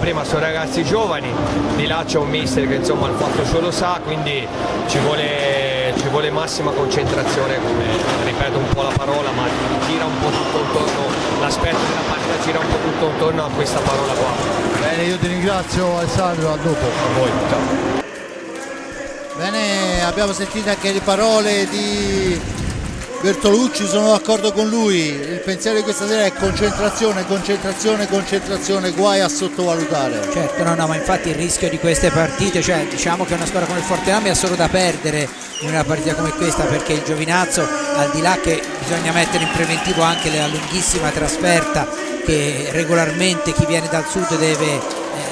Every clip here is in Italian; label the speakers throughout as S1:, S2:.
S1: prima sono ragazzi giovani, di là c'è un mister che insomma il fatto suo lo sa, quindi ci vuole massima concentrazione, come ripeto un po' la parola, ma gira un po' tutto intorno, l'aspetto della partita gira un po' tutto intorno a questa parola qua.
S2: Bene, io ti ringrazio Alessandro, a dopo.
S1: A voi, ciao.
S2: Bene, abbiamo sentito anche le parole di Bertolucci, sono d'accordo con lui, il pensiero di questa sera è concentrazione, concentrazione, concentrazione, guai a sottovalutare.
S3: Certo, no, ma infatti il rischio di queste partite, cioè diciamo che una squadra come il Forteame ha solo da perdere in una partita come questa, perché il Giovinazzo, al di là che bisogna mettere in preventivo anche la lunghissima trasferta che regolarmente chi viene dal sud deve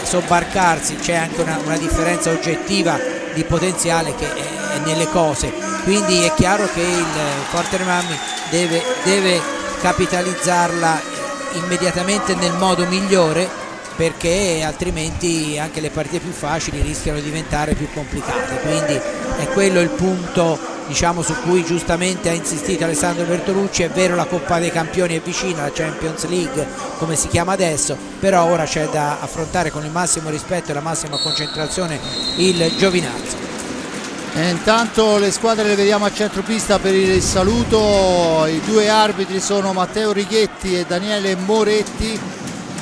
S3: sobbarcarsi, c'è anche una differenza oggettiva di potenziale che è nelle cose, quindi è chiaro che il Forteame deve capitalizzarla immediatamente nel modo migliore, perché altrimenti anche le partite più facili rischiano di diventare più complicate, quindi è quello il punto, diciamo, su cui giustamente ha insistito Alessandro Bertolucci. È vero, la Coppa dei Campioni è vicina, la Champions League come si chiama adesso, però ora c'è da affrontare con il massimo rispetto e la massima concentrazione il Giovinazzo.
S2: E intanto le squadre le vediamo a centropista per il saluto, i due arbitri sono Matteo Righetti e Daniele Moretti,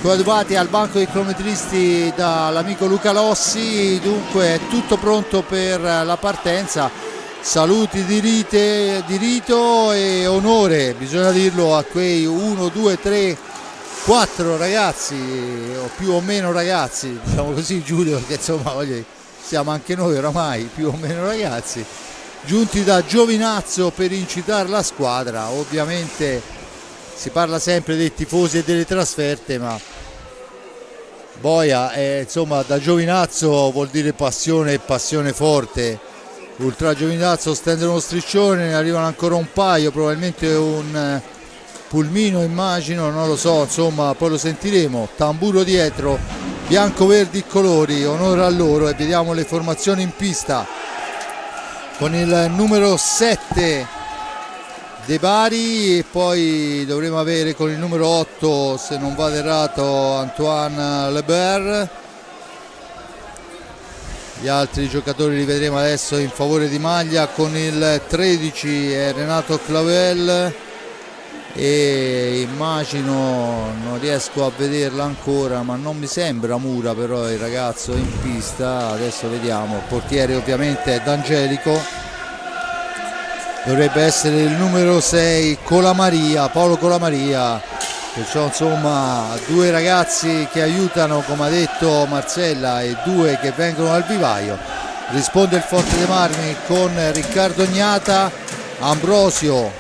S2: coadiuvati al banco dei cronometristi dall'amico Luca Lossi. Dunque è tutto pronto per la partenza. Saluti di rito e onore, bisogna dirlo, a quei 1, 2, 3, 4 ragazzi, o più o meno ragazzi, diciamo così Giulio, perché insomma siamo anche noi oramai più o meno ragazzi, giunti da Giovinazzo per incitare la squadra. Ovviamente si parla sempre dei tifosi e delle trasferte, ma boia, insomma, da Giovinazzo vuol dire passione e passione forte. Ultra Giovinazzo stende uno striscione, ne arrivano ancora un paio, probabilmente un pulmino immagino, non lo so, insomma poi lo sentiremo. Tamburo dietro, bianco verdi colori, onore a loro, e vediamo le formazioni in pista con il numero 7 De Bari, e poi dovremo avere con il numero 8, se non vado errato, Antoine Lebert. Gli altri giocatori li vedremo adesso in favore di maglia. Con il 13 è Renato Clavel, e immagino, non riesco a vederla ancora, ma non mi sembra Mura però il ragazzo in pista. Adesso vediamo. Il portiere ovviamente è D'Angelico, dovrebbe essere il numero 6 Colamaria, Paolo Colamaria. Perciò insomma due ragazzi che aiutano, come ha detto Marcella, e due che vengono al vivaio. Risponde il Forte dei Marmi con Riccardo Gnata, Ambrosio,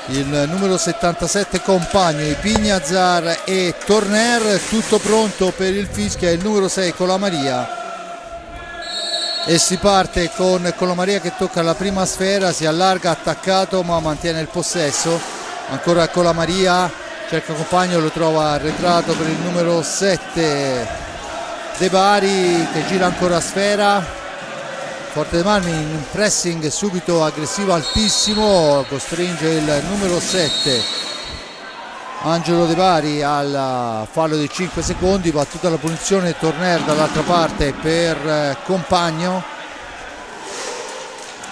S2: il numero 77 Compagni, Pignazar e Torner. Tutto pronto per il fischio, il numero 6 Colamaria, e si parte con Colamaria che tocca la prima sfera, si allarga attaccato ma mantiene il possesso. Ancora Colamaria, cerca Compagno, lo trova arretrato per il numero 7 De Bari, che gira ancora a sfera. Forte dei Marmi in pressing subito aggressivo altissimo, costringe il numero 7 Angelo De Bari al fallo di 5 secondi. Battuta la punizione, Torner dall'altra parte per Compagno.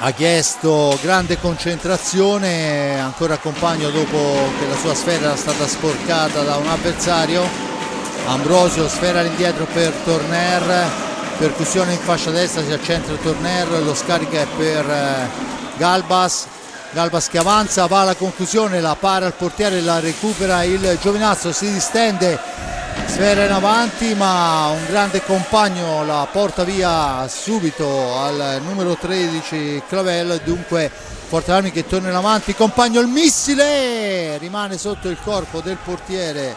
S2: Ha chiesto grande concentrazione, ancora Compagno dopo che la sua sfera era stata sporcata da un avversario. Ambrosio, sfera all'indietro per Torner, percussione in fascia destra, si accentra Torner, lo scarica è per Galbas che avanza, va alla conclusione, la para il portiere, la recupera il Giovinazzo, si distende, sfera in avanti, ma un grande Compagno la porta via subito al numero 13 Clavel. Dunque Forte Armi che torna in avanti, Compagno, il missile rimane sotto il corpo del portiere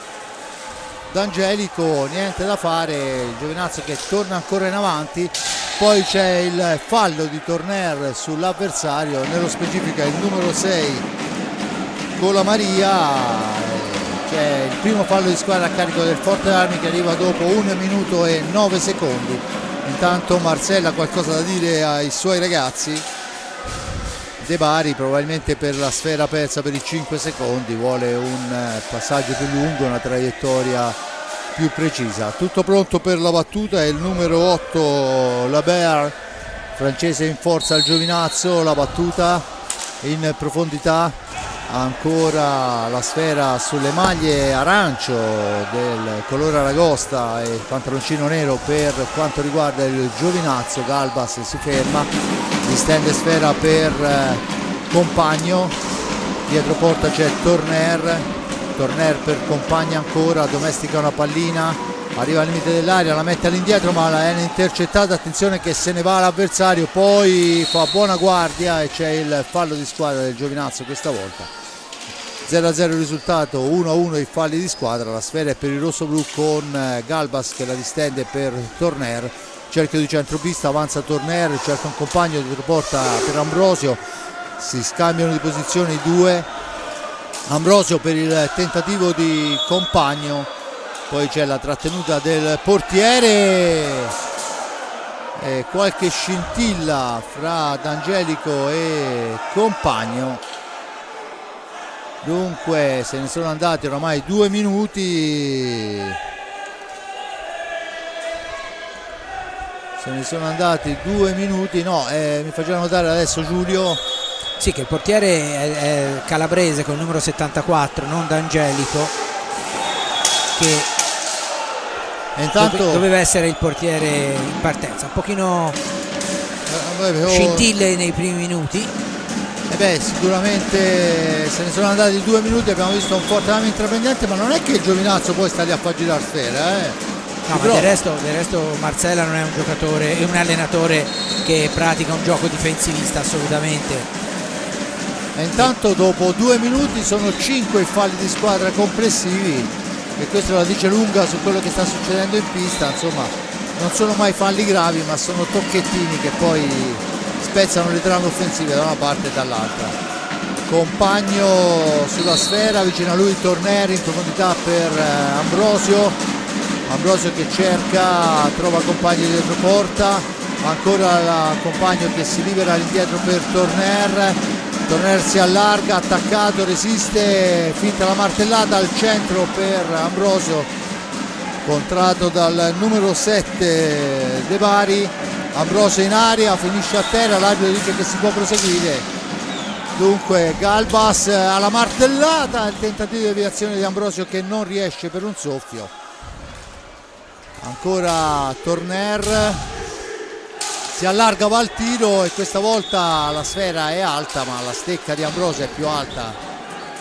S2: D'Angelico, niente da fare, il Giovinazzo che torna ancora in avanti. Poi c'è il fallo di Torner sull'avversario, nello specifico il numero 6 Colamaria. C'è il primo fallo di squadra a carico del Forte Armi che arriva dopo 1 minuto e 9 secondi. Intanto Marcella ha qualcosa da dire ai suoi ragazzi. De Bari probabilmente per la sfera persa per i 5 secondi vuole un passaggio più lungo, una traiettoria più precisa. Tutto pronto per la battuta, è il numero 8 Labert, francese in forza al Giovinazzo, la battuta in profondità, ancora la sfera sulle maglie arancio del colore aragosta e il pantaloncino nero per quanto riguarda il Giovinazzo. Galbas si ferma, distende sfera per Compagno, dietro porta c'è Torner per Compagno, ancora domestica una pallina, arriva al limite dell'area, la mette all'indietro ma la è intercettata, attenzione che se ne va l'avversario, poi fa buona guardia e c'è il fallo di squadra del Giovinazzo questa volta. 0-0 il risultato, 1-1 i falli di squadra, la sfera è per il rossoblu con Galbas che la distende per Torner, cerchio di centropista, avanza Torner, cerca un compagno, dietro porta per Ambrosio, si scambiano di posizioni i due, Ambrosio per il tentativo di Compagno, poi c'è la trattenuta del portiere e qualche scintilla fra D'Angelico e Compagno. Dunque se ne sono andati oramai 2 minuti, mi faceva notare adesso Giulio.
S3: Sì, che il portiere è calabrese con il numero 74, non D'Angelico, che
S2: intanto
S3: doveva essere il portiere in partenza, un pochino scintille nei primi minuti.
S2: Sicuramente se ne sono andati 2 minuti, abbiamo visto un forte lame intraprendente, ma non è che il Giovinazzo poi sta lì a far girare sfera,
S3: No, ma del resto Marcella non è un giocatore, è un allenatore che pratica un gioco difensivista assolutamente.
S2: E intanto dopo 2 minuti sono 5 i falli di squadra complessivi e questo la dice lunga su quello che sta succedendo in pista. Insomma, non sono mai falli gravi, ma sono tocchettini che poi spezzano le trame offensive da una parte e dall'altra. Compagno sulla sfera, vicino a lui Torner in profondità per Ambrosio che cerca, trova Compagno dietro porta, ancora la Compagno che si libera all'indietro per Torner si allarga, attaccato, resiste, finta la martellata al centro per Ambrosio, contratto dal numero 7 De Bari. Ambrosio in aria, finisce a terra, l'arbitro dice che si può proseguire. Dunque Galbas alla martellata, il tentativo di deviazione di Ambrosio che non riesce per un soffio. Ancora Torner si allarga, va al tiro e questa volta la sfera è alta, ma la stecca di Ambrosio è più alta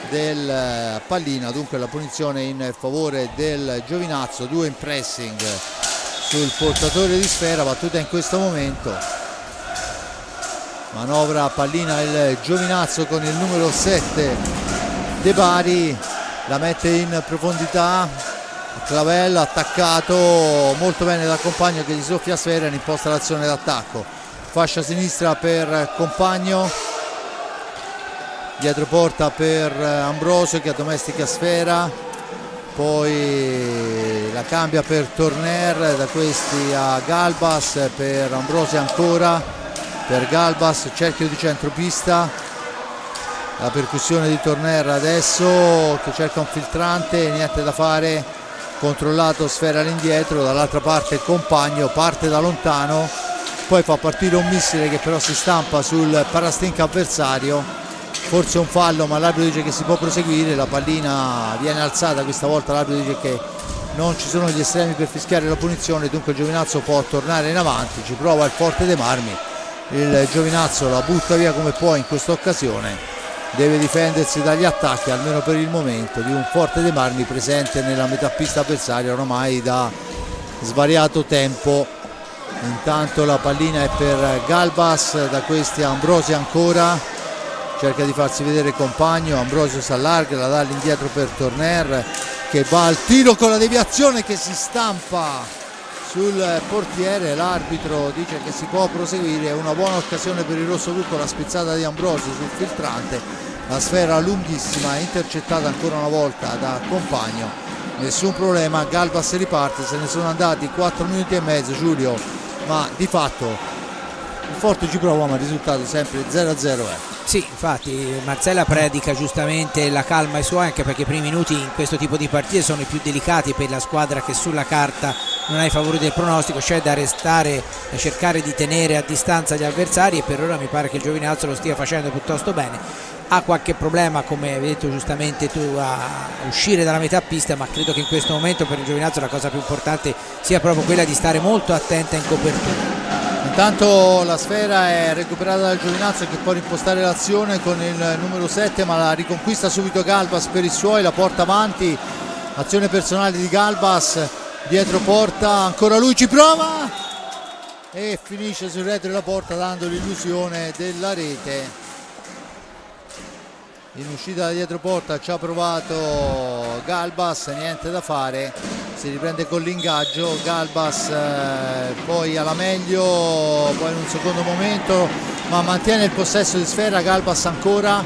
S2: del pallina, dunque la punizione in favore del Giovinazzo. 2 in pressing sul portatore di sfera, battuta in questo momento, manovra pallina il Giovinazzo con il numero 7 De Bari, la mette in profondità, Clavel attaccato molto bene dal Compagno che gli soffia sfera e imposta l'azione d'attacco. Fascia sinistra per Compagno, dietro porta per Ambrosio che addomestica sfera, poi la cambia per Torner, da questi a Galbas, per Ambrosio ancora, per Galbas, cerchio di centropista, la percussione di Torner adesso che cerca un filtrante, niente da fare, controllato sfera all'indietro, dall'altra parte Compagno parte da lontano, poi fa partire un missile che però si stampa sul parastinca avversario, forse un fallo ma l'arbitro dice che si può proseguire, la pallina viene alzata, questa volta l'arbitro dice che non ci sono gli estremi per fischiare la punizione, dunque il Giovinazzo può tornare in avanti, ci prova il Forte dei Marmi, il Giovinazzo la butta via come può in questa occasione, deve difendersi dagli attacchi almeno per il momento di un Forte dei Marmi presente nella metà pista avversaria ormai da svariato tempo. Intanto la pallina è per Galbas, da questi a Ambrosio ancora, cerca di farsi vedere Compagno, Ambrosio si allarga, la dà all'indietro per Torner che va al tiro con la deviazione che si stampa sul portiere, l'arbitro dice che si può proseguire, è una buona occasione per il rossoblu con la spizzata di Ambrosio sul filtrante, la sfera lunghissima intercettata ancora una volta da Compagno, nessun problema, Galbas riparte, se ne sono andati 4 minuti e mezzo Giulio, ma di fatto il Forte ci prova ma il risultato sempre 0-0 è.
S3: Sì, infatti Marcella predica giustamente la calma ai suoi, anche perché i primi minuti in questo tipo di partite sono i più delicati per la squadra che sulla carta non ha i favori del pronostico, cioè da restare e cercare di tenere a distanza gli avversari, e per ora mi pare che il Giovinazzo lo stia facendo piuttosto bene. Ha qualche problema, come hai detto giustamente tu, a uscire dalla metà pista, ma credo che in questo momento per il Giovinazzo la cosa più importante sia proprio quella di stare molto attenta in copertura.
S2: Intanto la sfera è recuperata dal Giovinazzo, che può rimpostare l'azione con il numero 7, ma la riconquista subito Galbas per i suoi, la porta avanti, azione personale di Galbas, dietro porta, ancora lui ci prova e finisce sul retro della porta dando l'illusione della rete. In uscita da dietro porta ci ha provato Galbas, niente da fare, si riprende con l'ingaggio. Galbas poi alla meglio, poi in un secondo momento, ma mantiene il possesso di sfera. Galbas ancora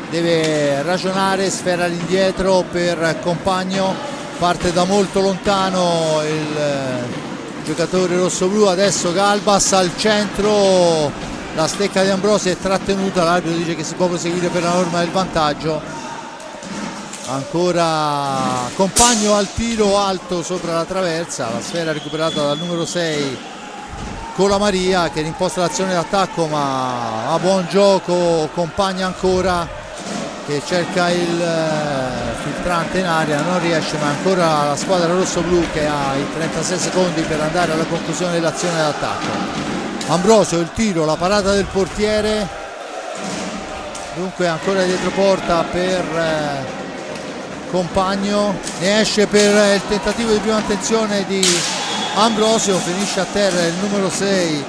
S2: deve ragionare, sfera all'indietro per Compagno, parte da molto lontano il giocatore rossoblu, adesso Galbas al centro, la stecca di Ambrosio è trattenuta, l'arbitro dice che si può proseguire per la norma del vantaggio. Ancora Compagno al tiro alto sopra la traversa, la sfera recuperata dal numero 6 Colamaria, che rimposta l'azione d'attacco, ma a buon gioco Compagno ancora, che cerca il filtrante in aria, non riesce, ma ancora la squadra rossoblu che ha i 36 secondi per andare alla conclusione dell'azione d'attacco. Ambrosio il tiro, la parata del portiere, dunque ancora dietro porta per Compagno, ne esce per il tentativo di prima attenzione di Ambrosio, finisce a terra il numero 6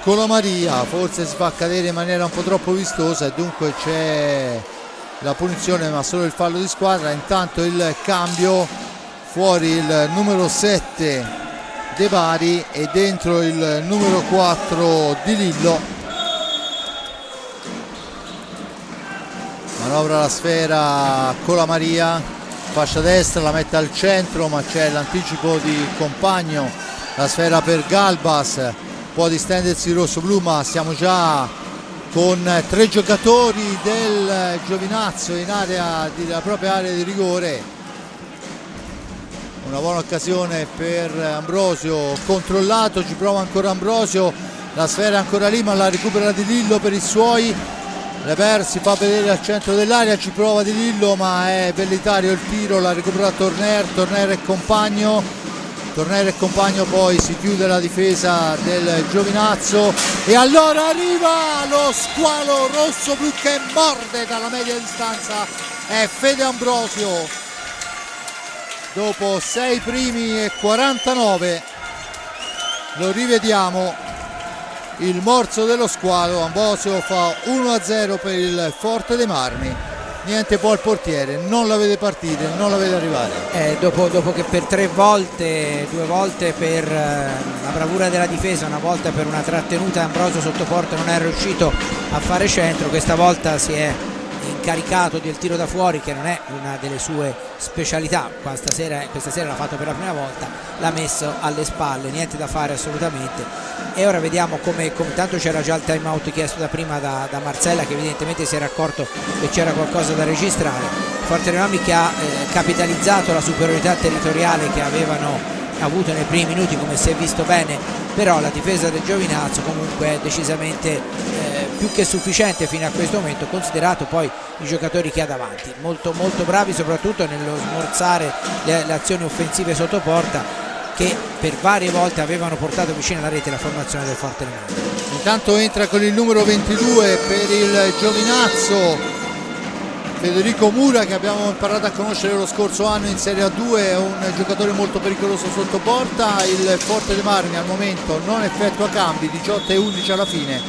S2: Colamaria, forse si fa cadere in maniera un po' troppo vistosa e dunque c'è la punizione, ma solo il fallo di squadra. Intanto il cambio, fuori il numero 7 De Bari e dentro il numero 4 Di Lillo. Manovra la sfera Colamaria, fascia destra, la mette al centro, ma c'è l'anticipo di Compagno, la sfera per Galbas, può distendersi il rossoblu, ma siamo già con 3 giocatori del Giovinazzo in area della propria area di rigore. Una buona occasione per Ambrosio, controllato, ci prova ancora Ambrosio, la sfera è ancora lì ma la recupera Di Lillo per i suoi. Reber si fa vedere al centro dell'area, ci prova Di Lillo ma è velleitario il tiro, la recupera Torner e Compagno, poi si chiude la difesa del Giovinazzo e allora arriva lo squalo rossoblu che morde dalla media distanza, è Fede Ambrosio. Dopo 6 primi e 49 lo rivediamo, il morso dello squalo. Ambrosio fa 1-0 per il Forte dei Marmi, niente poi il portiere, non la vede partire, non la vede arrivare.
S3: Dopo che per 3 volte, 2 volte per la bravura della difesa, una volta per una trattenuta, Ambrosio sotto porta non è riuscito a fare centro, questa volta si è incaricato del tiro da fuori, che non è una delle sue specialità, questa sera l'ha fatto per la prima volta, l'ha messo alle spalle, niente da fare assolutamente. E ora vediamo come tanto c'era già il time out chiesto da prima da Marcella, che evidentemente si era accorto che c'era qualcosa da registrare. Forte dei Marmi che ha capitalizzato la superiorità territoriale che avevano avuto nei primi minuti, come si è visto bene, però la difesa del Giovinazzo comunque è decisamente più che sufficiente fino a questo momento, considerato poi i giocatori che ha davanti, molto bravi soprattutto nello smorzare le azioni offensive sotto porta, che per varie volte avevano portato vicino alla rete la formazione del Forte dei Marmi.
S2: Intanto entra con il numero 22 per il Giovinazzo Federico Mura, che abbiamo imparato a conoscere lo scorso anno in Serie A2, è un giocatore molto pericoloso sotto porta. Il Forte dei Marmi al momento non effettua cambi, 18-11 alla fine,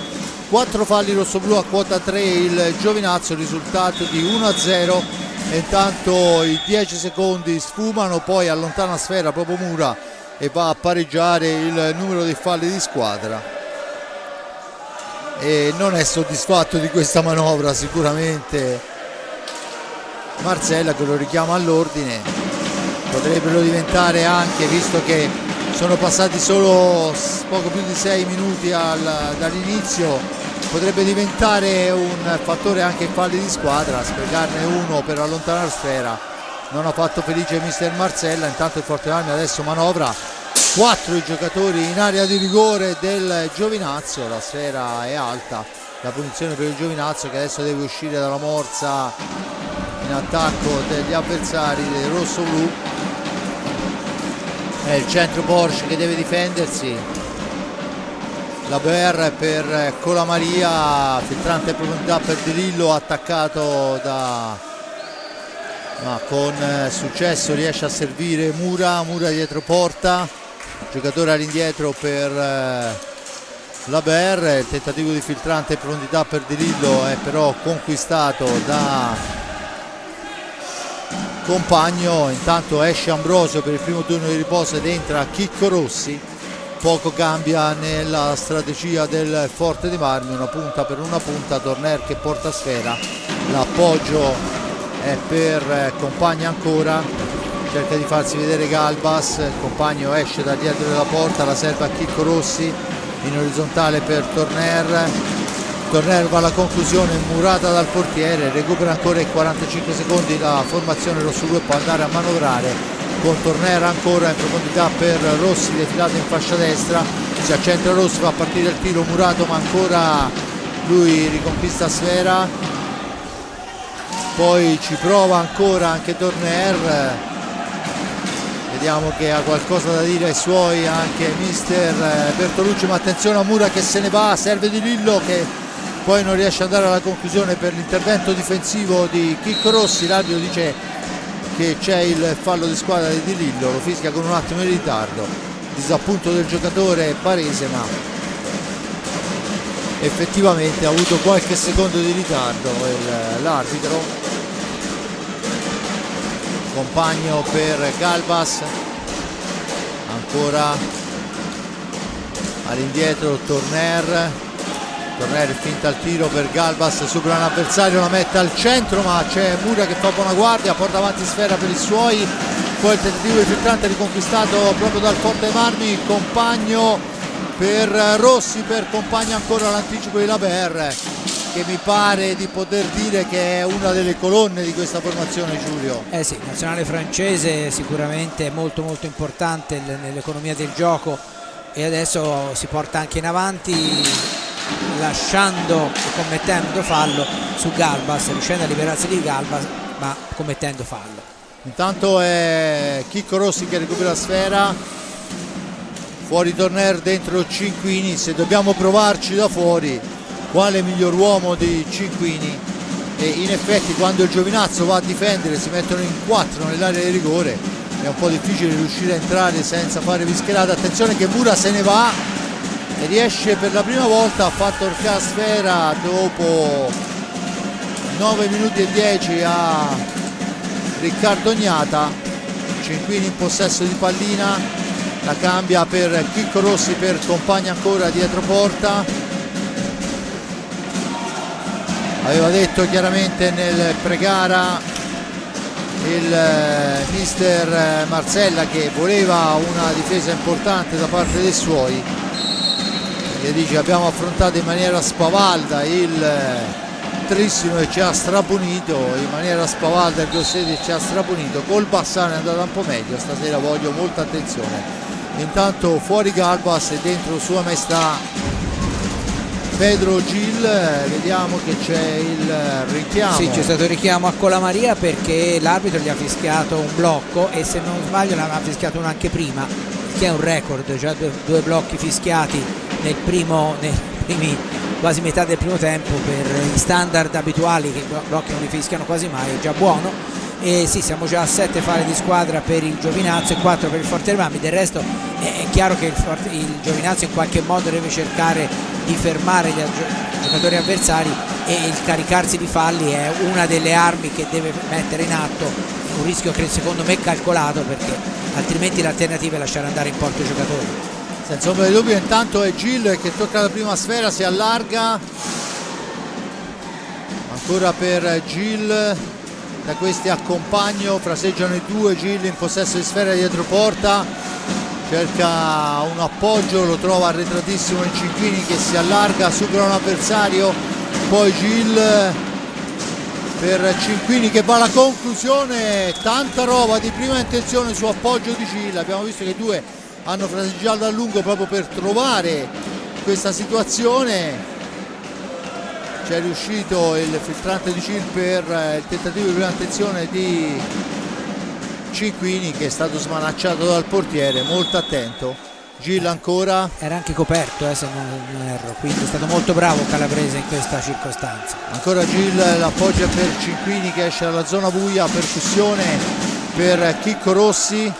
S2: 4 falli rossoblu a quota 3 il Giovinazzo, risultato di 1-0. E intanto i 10 secondi sfumano, poi allontana sfera proprio Mura e va a pareggiare il numero dei falli di squadra, e non è soddisfatto di questa manovra sicuramente Marcella, che lo richiama all'ordine. Potrebbero diventare anche, visto che sono passati solo poco più di 6 minuti dall'inizio, potrebbe diventare un fattore anche in falli di squadra, sprecarne uno per allontanare sfera. Non ha fatto felice mister Marcella. Intanto il Forte Marmi adesso manovra, 4 i giocatori in area di rigore del Giovinazzo, la sfera è alta, la punizione per il Giovinazzo che adesso deve uscire dalla morsa in attacco degli avversari del rosso-blu. È il centro Porsche che deve difendersi, la BR per Colamaria, filtrante profondità per De Lillo, attaccato ma con successo riesce a servire Mura dietro porta, giocatore all'indietro per la BR, il tentativo di filtrante profondità per De Lillo è però conquistato da Compagno. Intanto esce Ambrosio per il primo turno di riposo ed entra Chicco Rossi. Poco cambia nella strategia del Forte dei Marmi, una punta per una punta, Torner che porta sfera, l'appoggio è per Compagno ancora, cerca di farsi vedere Galbas, Compagno esce da dietro della porta, la serve a Chicco Rossi in orizzontale per Torner va alla conclusione, murata dal portiere, recupera ancora i 45 secondi, la formazione rosso-blu può andare a manovrare con Torner ancora in profondità per Rossi, defilato in fascia destra, si accentra Rossi, fa partire il tiro Murato ma ancora lui riconquista sfera, poi ci prova ancora anche Torner, vediamo che ha qualcosa da dire ai suoi anche mister Bertolucci, ma attenzione a Mura che se ne va, serve Di Lillo che poi non riesce ad andare alla conclusione per l'intervento difensivo di Chicco Rossi. L'arbitro dice che c'è il fallo di squadra di Di Lillo, lo fischia con un attimo di ritardo, disappunto del giocatore barese, ma effettivamente ha avuto qualche secondo di ritardo l'arbitro. Compagno per Galbas, ancora all'indietro Torner finta al tiro per Galbas, supera un avversario, la mette al centro ma c'è Mura che fa buona guardia, porta avanti sfera per i suoi, poi il tentativo di filtrante riconquistato proprio dal Forte Marmi, Compagno per Rossi, per Compagno ancora l'anticipo di Laber che mi pare di poter dire che è una delle colonne di questa formazione, Giulio.
S3: Sì, nazionale francese sicuramente molto molto importante nell'economia del gioco e adesso si porta anche in avanti lasciando e commettendo fallo su Galbas, riuscendo a liberarsi di Galbas ma commettendo fallo.
S2: Intanto è Chicco Rossi che recupera la sfera, fuori Torner, dentro Cinquini. Se dobbiamo provarci da fuori, quale miglior uomo di Cinquini? E in effetti quando il Giovinazzo va a difendere si mettono in 4 nell'area di rigore, è un po' difficile riuscire a entrare senza fare vischerate. Attenzione che Mura se ne va e riesce per la prima volta a far toccare sfera dopo 9 minuti e 10 a Riccardo Gnata. Cinquini in possesso di pallina, la cambia per Chicco Rossi, per Compagno ancora dietro porta. Aveva detto chiaramente nel pre-gara il mister Marcella che voleva una difesa importante da parte dei suoi, che dice abbiamo affrontato in maniera spavalda il Trissimo e ci ha strapunito, in maniera spavalda il Grosseto ci ha strapunito, col Bassano è andato un po' meglio, stasera voglio molta attenzione. Intanto fuori Galbas e dentro Sua Maestà Pedro Gil, vediamo che c'è il richiamo.
S3: Sì, c'è stato il richiamo a Colamaria perché l'arbitro gli ha fischiato un blocco e se non sbaglio ne aveva fischiato uno anche prima, che è un record, già due blocchi fischiati nei primi quasi metà del primo tempo per gli standard abituali, che i blocchi non li fischiano quasi mai, è già buono. E sì, siamo già a 7 falli di squadra per il Giovinazzo e 4 per il Forte Marmi. Del resto è chiaro che il Giovinazzo in qualche modo deve cercare di fermare gli giocatori avversari e il caricarsi di falli è una delle armi che deve mettere in atto, un rischio che secondo me è calcolato perché altrimenti l'alternativa è lasciare andare in porto i giocatori.
S2: Senza ombra di dubbio. Intanto è Gil che tocca la prima sfera, si allarga ancora per Gil, da questi a Compagno fraseggiano i due, Gil in possesso di sfera dietro porta, cerca un appoggio, lo trova arretratissimo in Cinquini che si allarga, supera un avversario, poi Gil per Cinquini che va alla conclusione. Tanta roba di prima intenzione su appoggio di Gil, abbiamo visto che i due hanno fraseggiato a lungo proprio per trovare questa situazione. C'è riuscito il filtrante di Gil per il tentativo di prima intenzione di Cinquini che è stato smanacciato dal portiere, molto attento. Gil ancora,
S3: era anche coperto se non erro, quindi è stato molto bravo Calabrese in questa circostanza.
S2: ancora Gil, l'appoggia per Cinquini che esce dalla zona buia, percussione per Chicco Rossi,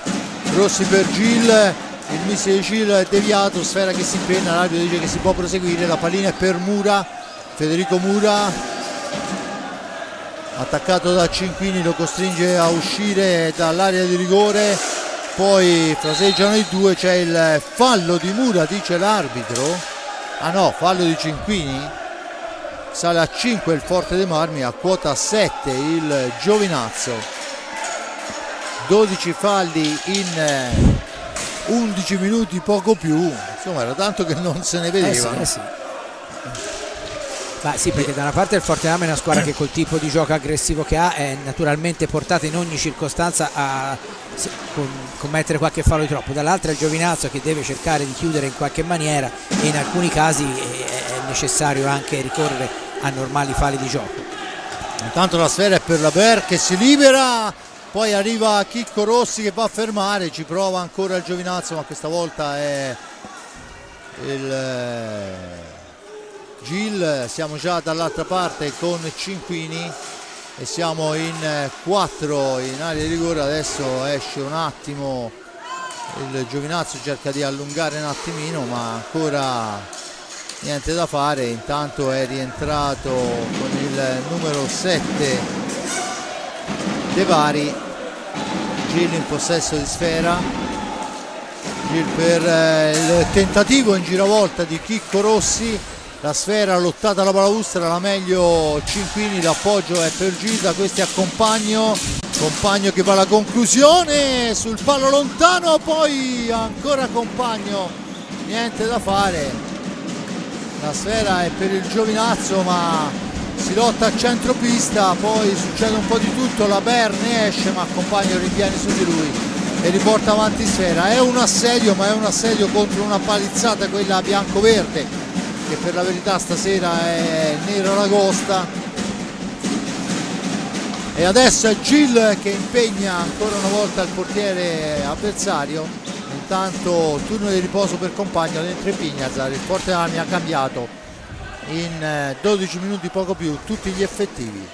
S2: Rossi per Gil, il missile di Gil è deviato, sfera che si impenna, l'arbitro dice che si può proseguire, la pallina è per Mura, Federico Mura attaccato da Cinquini, lo costringe a uscire dall'area di rigore, poi fraseggiano i due, c'è il fallo di Mura, dice l'arbitro, ah no, fallo di Cinquini, sale a 5 il Forte dei Marmi, a quota 7 il Giovinazzo, 12 falli in 11 minuti, poco più, insomma era tanto che non se ne vedeva.
S3: Sì. Ma sì, perché da una parte il Forteano è una squadra che col tipo di gioco aggressivo che ha è naturalmente portata in ogni circostanza a commettere qualche fallo di troppo, dall'altra il Giovinazzo che deve cercare di chiudere in qualche maniera e in alcuni casi è necessario anche ricorrere a normali falli di gioco.
S2: Intanto la sfera è per la Ber che si libera, poi arriva Chicco Rossi che va a fermare, ci prova ancora il Giovinazzo ma questa volta è il Gil. Siamo già dall'altra parte con Cinquini e siamo in 4 in area di rigore, adesso esce un attimo il Giovinazzo, cerca di allungare un attimino ma ancora niente da fare. Intanto è rientrato con il numero 7 De Bari, Gil in possesso di sfera, Gil per il tentativo in giravolta di Chicco Rossi, la sfera lottata alla balaustra, la meglio Cinquini, l'appoggio è per Gil, da questi a Compagno che va alla conclusione sul palo lontano, poi ancora Compagno, niente da fare, la sfera è per il Giovinazzo ma si lotta a centropista, poi succede un po' di tutto, la Ber ne esce ma Compagno riviene su di lui e riporta avanti sfera. È un assedio ma è un assedio contro una palizzata, quella bianco-verde che per la verità stasera è nera ragosta, e adesso è Gil che impegna ancora una volta il portiere avversario. Intanto turno di riposo per Compagno dentro i Pignazar, il Forte Armi ha cambiato in 12 minuti poco più tutti gli effettivi.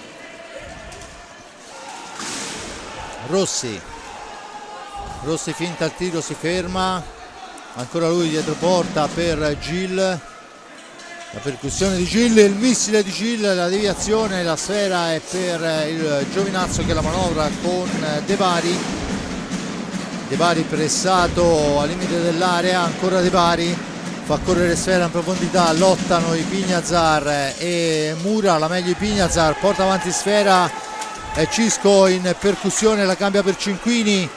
S2: Rossi finta il tiro, si ferma, ancora lui dietro porta per Gil, la percussione di Gil, il missile di Gil, la deviazione, la sfera è per il Giovinazzo che la manovra con De Bari pressato al limite dell'area, ancora De Bari fa correre sfera in profondità, lottano i Pignazar e Mura, la meglio i Pignazar, porta avanti sfera, Cisco in percussione, la cambia per Cinquini,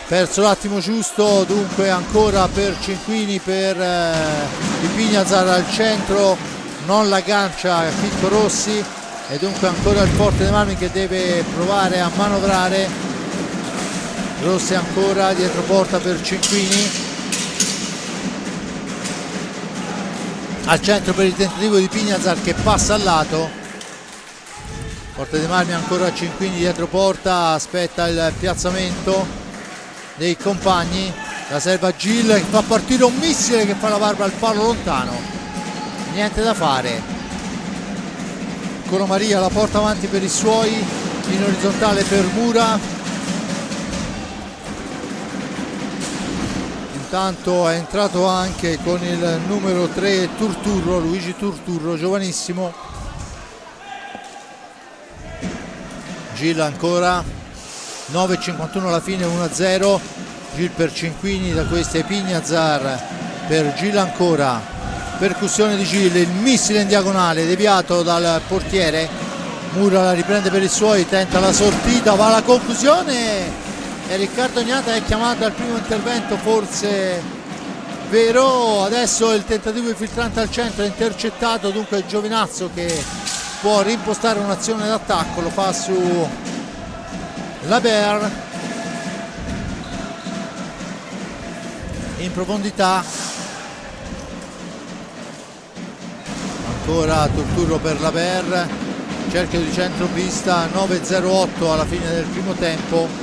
S2: perso l'attimo giusto, dunque ancora per Cinquini, per i Pignazar al centro, non la gancia Chicco Rossi e dunque ancora il Forte dei Marmi che deve provare a manovrare. Rossi ancora dietro porta per Cinquini, al centro per il tentativo di Pignazar che passa al lato. Forte dei Marmi ancora Cinquini dietro porta, aspetta il piazzamento dei compagni, la serva Gil che fa partire un missile che fa la barba al palo lontano, niente da fare. Colomaria la porta avanti per i suoi, in orizzontale per Mura, intanto è entrato anche con il numero 3 Turturro, Luigi Turturro, giovanissimo. Gil ancora, 9,51 alla fine, 1-0. Gil per Cinquini, da questi ai Pignazar per Gil ancora, percussione di Gil, il missile in diagonale deviato dal portiere, Mura la riprende per i suoi, tenta la sortita, va alla conclusione e Riccardo Gnata è chiamato al primo intervento, forse vero. Adesso il tentativo infiltrante al centro è intercettato, dunque Giovinazzo che può rimpostare un'azione d'attacco, lo fa su Laber in profondità, ancora Turturro per Laber, cerchio di centropista, 9:08 alla fine del primo tempo,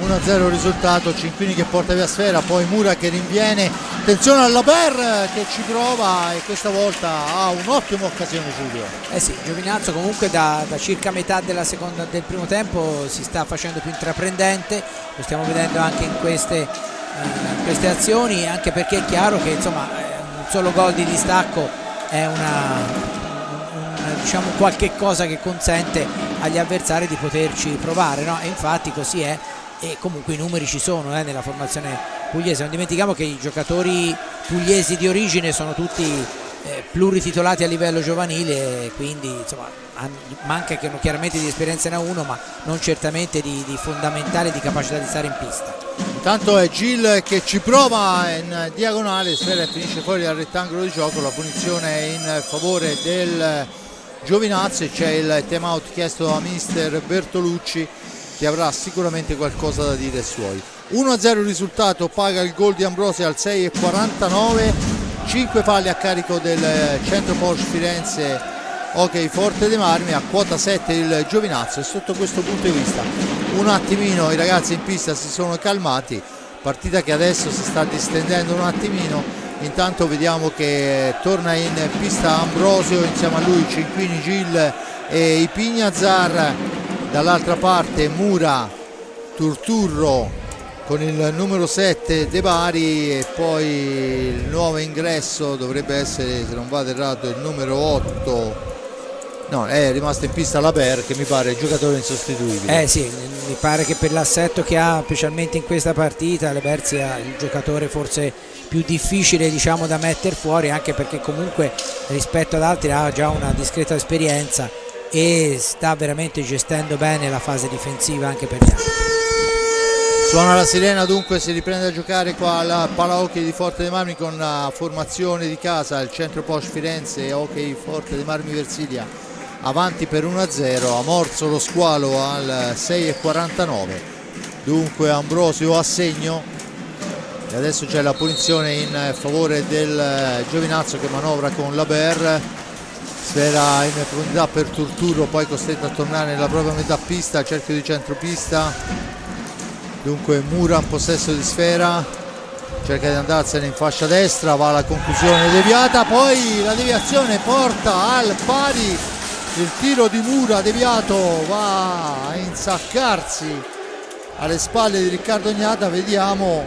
S2: 1-0 il risultato. Cinquini che porta via sfera, poi Mura che rinviene, attenzione alla Ber che ci prova e questa volta ha un'ottima occasione, Giulio.
S3: Sì, Giovinazzo comunque da circa metà del primo tempo si sta facendo più intraprendente, lo stiamo vedendo anche in queste azioni, anche perché è chiaro che insomma un solo gol di distacco è diciamo qualche cosa che consente agli avversari di poterci provare, no? E infatti così è, e comunque i numeri ci sono nella formazione pugliese. Non dimentichiamo che i giocatori pugliesi di origine sono tutti plurititolati a livello giovanile, quindi insomma mancano chiaramente di esperienza in A1, ma non certamente di fondamentale di capacità di stare in pista.
S2: Intanto è Gil che ci prova in diagonale, sfera e finisce fuori dal rettangolo di gioco, la punizione è in favore del Giovinazzo e c'è il time out chiesto da mister Bertolucci, che avrà sicuramente qualcosa da dire ai suoi. 1-0 il risultato, paga il gol di Ambrosi al 6:49, 5 falli a carico del centro Porsche Firenze Hockey Forte dei Marmi, a quota 7 il Giovinazzo, e sotto questo punto di vista un attimino i ragazzi in pista si sono calmati, partita che adesso si sta distendendo un attimino. Intanto vediamo che torna in pista Ambrosio, insieme a lui Cinquini, Gil e Ipignazar, dall'altra parte Mura, Turturro con il numero 7 De Bari, e poi il nuovo ingresso dovrebbe essere, se non vado errato, il numero 8. No, è rimasto in pista Laber, che mi pare giocatore insostituibile.
S3: Sì, mi pare che per l'assetto che ha, specialmente in questa partita, Laber sia il giocatore forse più difficile, diciamo, da mettere fuori, anche perché comunque rispetto ad altri ha già una discreta esperienza e sta veramente gestendo bene la fase difensiva anche per gli altri.
S2: Suona la sirena, dunque si riprende a giocare qua al Palahockey di Forte dei Marmi con la formazione di casa, il centro Porsche Firenze e Hockey Forte dei Marmi Versilia avanti per 1-0, a morso lo squalo al 6:49, dunque Ambrosio a segno e adesso c'è la punizione in favore del Giovinazzo che manovra con Laber, sfera in profondità per Turturro, poi costretto a tornare nella propria metà pista, cerchio di centropista, dunque Mura in possesso di sfera, cerca di andarsene in fascia destra, va alla conclusione deviata, poi la deviazione porta al pari, il tiro di Mura deviato va a insaccarsi alle spalle di Riccardo Gnata, vediamo,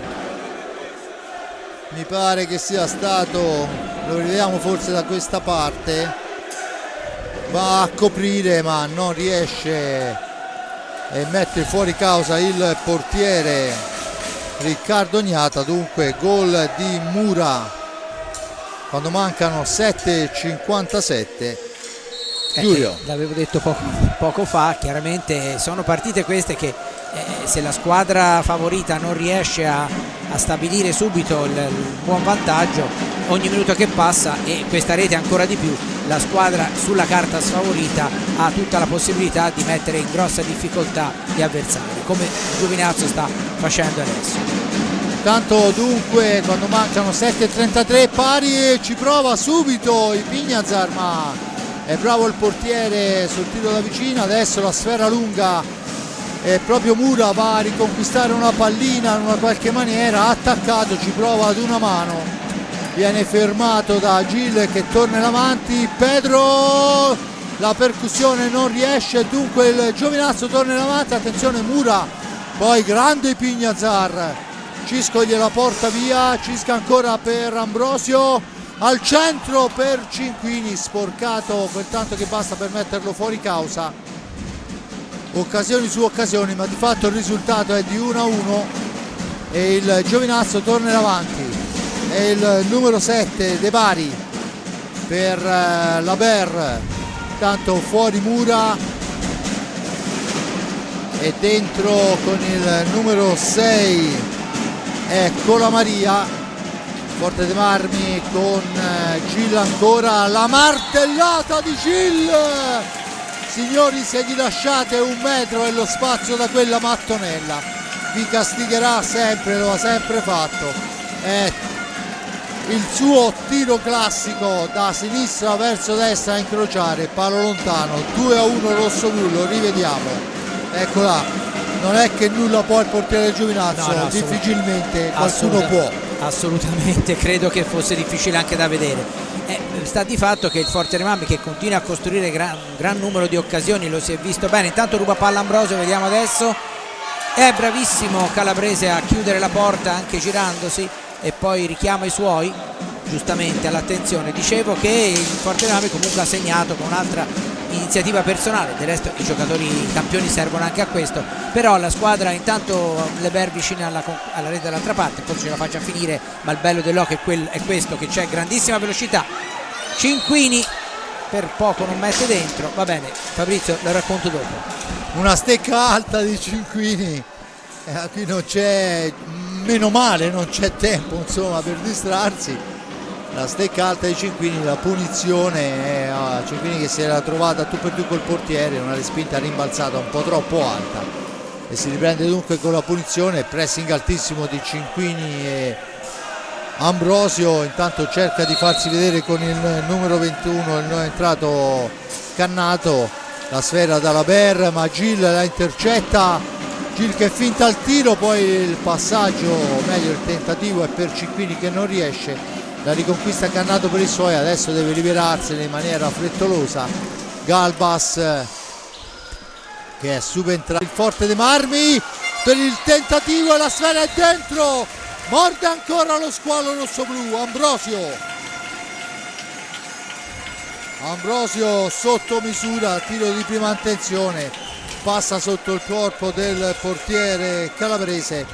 S2: mi pare che sia stato, lo rivediamo forse da questa parte, va a coprire ma non riesce e mette fuori causa il portiere Riccardo Gnata, dunque gol di Mura quando mancano 7:57. Giulio,
S3: l'avevo detto poco fa, chiaramente sono partite queste che se la squadra favorita non riesce a stabilire subito il buon vantaggio, ogni minuto che passa, e questa rete ancora di più, la squadra sulla carta sfavorita ha tutta la possibilità di mettere in grossa difficoltà gli avversari, come Giovinazzo sta facendo adesso.
S2: Tanto dunque quando mancano 7:33 pari e ci prova subito Ipignazar, ma è bravo il portiere sul tiro da vicino. Adesso la sfera lunga e proprio Mura va a riconquistare una pallina in una qualche maniera, attaccato, ci prova ad una mano, viene fermato da Gil che torna in avanti, Pedro, la percussione non riesce, dunque il Giovinazzo torna in avanti, attenzione Mura, poi grande Ipignazar, Cisco gliela porta via, Cisca ancora per Ambrosio, al centro per Cinquini, sporcato quel tanto che basta per metterlo fuori causa, occasioni su occasioni, ma di fatto il risultato è di 1-1 e il Giovinazzo torna in avanti, e il numero 7 De Bari per Laber, tanto fuori Mura e dentro con il numero 6 è Colamaria. Forte De Marmi con Gil ancora, la martellata di Gil. Signori, se gli lasciate 1 metro e lo spazio da quella mattonella vi castigherà sempre, lo ha sempre fatto. È il suo tiro classico da sinistra verso destra a incrociare, palo lontano, 2-1 rosso-blu, lo rivediamo. Eccola, non è che nulla può il portiere Giovinazzo, no, difficilmente qualcuno può.
S3: Assolutamente, credo che fosse difficile anche da vedere. Sta di fatto che il Forte dei Marmi, che continua a costruire un gran numero di occasioni, lo si è visto bene. Intanto ruba palla Ambrosio, vediamo adesso. È bravissimo Calabrese a chiudere la porta anche girandosi e poi richiama i suoi giustamente all'attenzione. Dicevo che il Forte dei Marmi comunque ha segnato con un'altra iniziativa personale, del resto i giocatori, i campioni servono anche a questo, però la squadra intanto Leber vicina alla rete dall'altra parte, forse ce la faccia finire, ma il bello dell'Oc è questo, che c'è grandissima velocità. Cinquini per poco non mette dentro, va bene, Fabrizio lo racconto dopo.
S2: Una stecca alta di Cinquini, qui non c'è, meno male non c'è tempo insomma per distrarsi. La stecca alta di Cinquini, la punizione a Cinquini che si era trovata tu per tu col portiere, una respinta rimbalzata un po' troppo alta e si riprende dunque con la punizione. Pressing altissimo di Cinquini e Ambrosio intanto cerca di farsi vedere con il numero 21, il nuovo entrato Cannato, la sfera da Laber ma Gil la intercetta, Gil che finta il tiro, poi il passaggio, meglio il tentativo è per Cinquini che non riesce. La riconquista Cannato per i suoi, adesso deve liberarsene in maniera frettolosa Galbas che è subentrato. Il Forte dei Marmi per il tentativo e la sfera è dentro, morde ancora lo squalo rosso-blu. Ambrosio sotto misura, tiro di prima intenzione, passa sotto il corpo del portiere calabrese,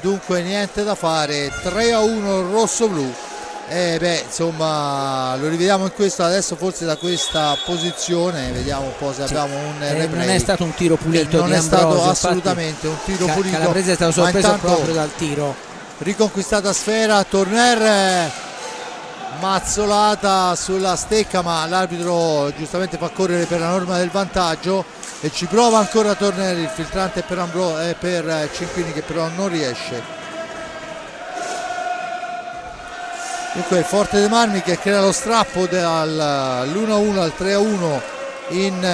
S2: dunque niente da fare, 3-1 rosso-blu. Insomma lo rivediamo in questo adesso, forse da questa posizione vediamo un po' se abbiamo un replay.
S3: Non è stato un tiro pulito,
S2: non
S3: di
S2: è stato
S3: Ambrosio,
S2: assolutamente un tiro pulito.
S3: Calabrese è stato sorpreso proprio dal tiro.
S2: Riconquistata sfera, Torner mazzolata sulla stecca, ma l'arbitro giustamente fa correre per la norma del vantaggio e ci prova ancora Torner, il filtrante per Cinquini che però non riesce. Dunque il Forte dei Marmi che crea lo strappo dall'1-1 al 3-1 in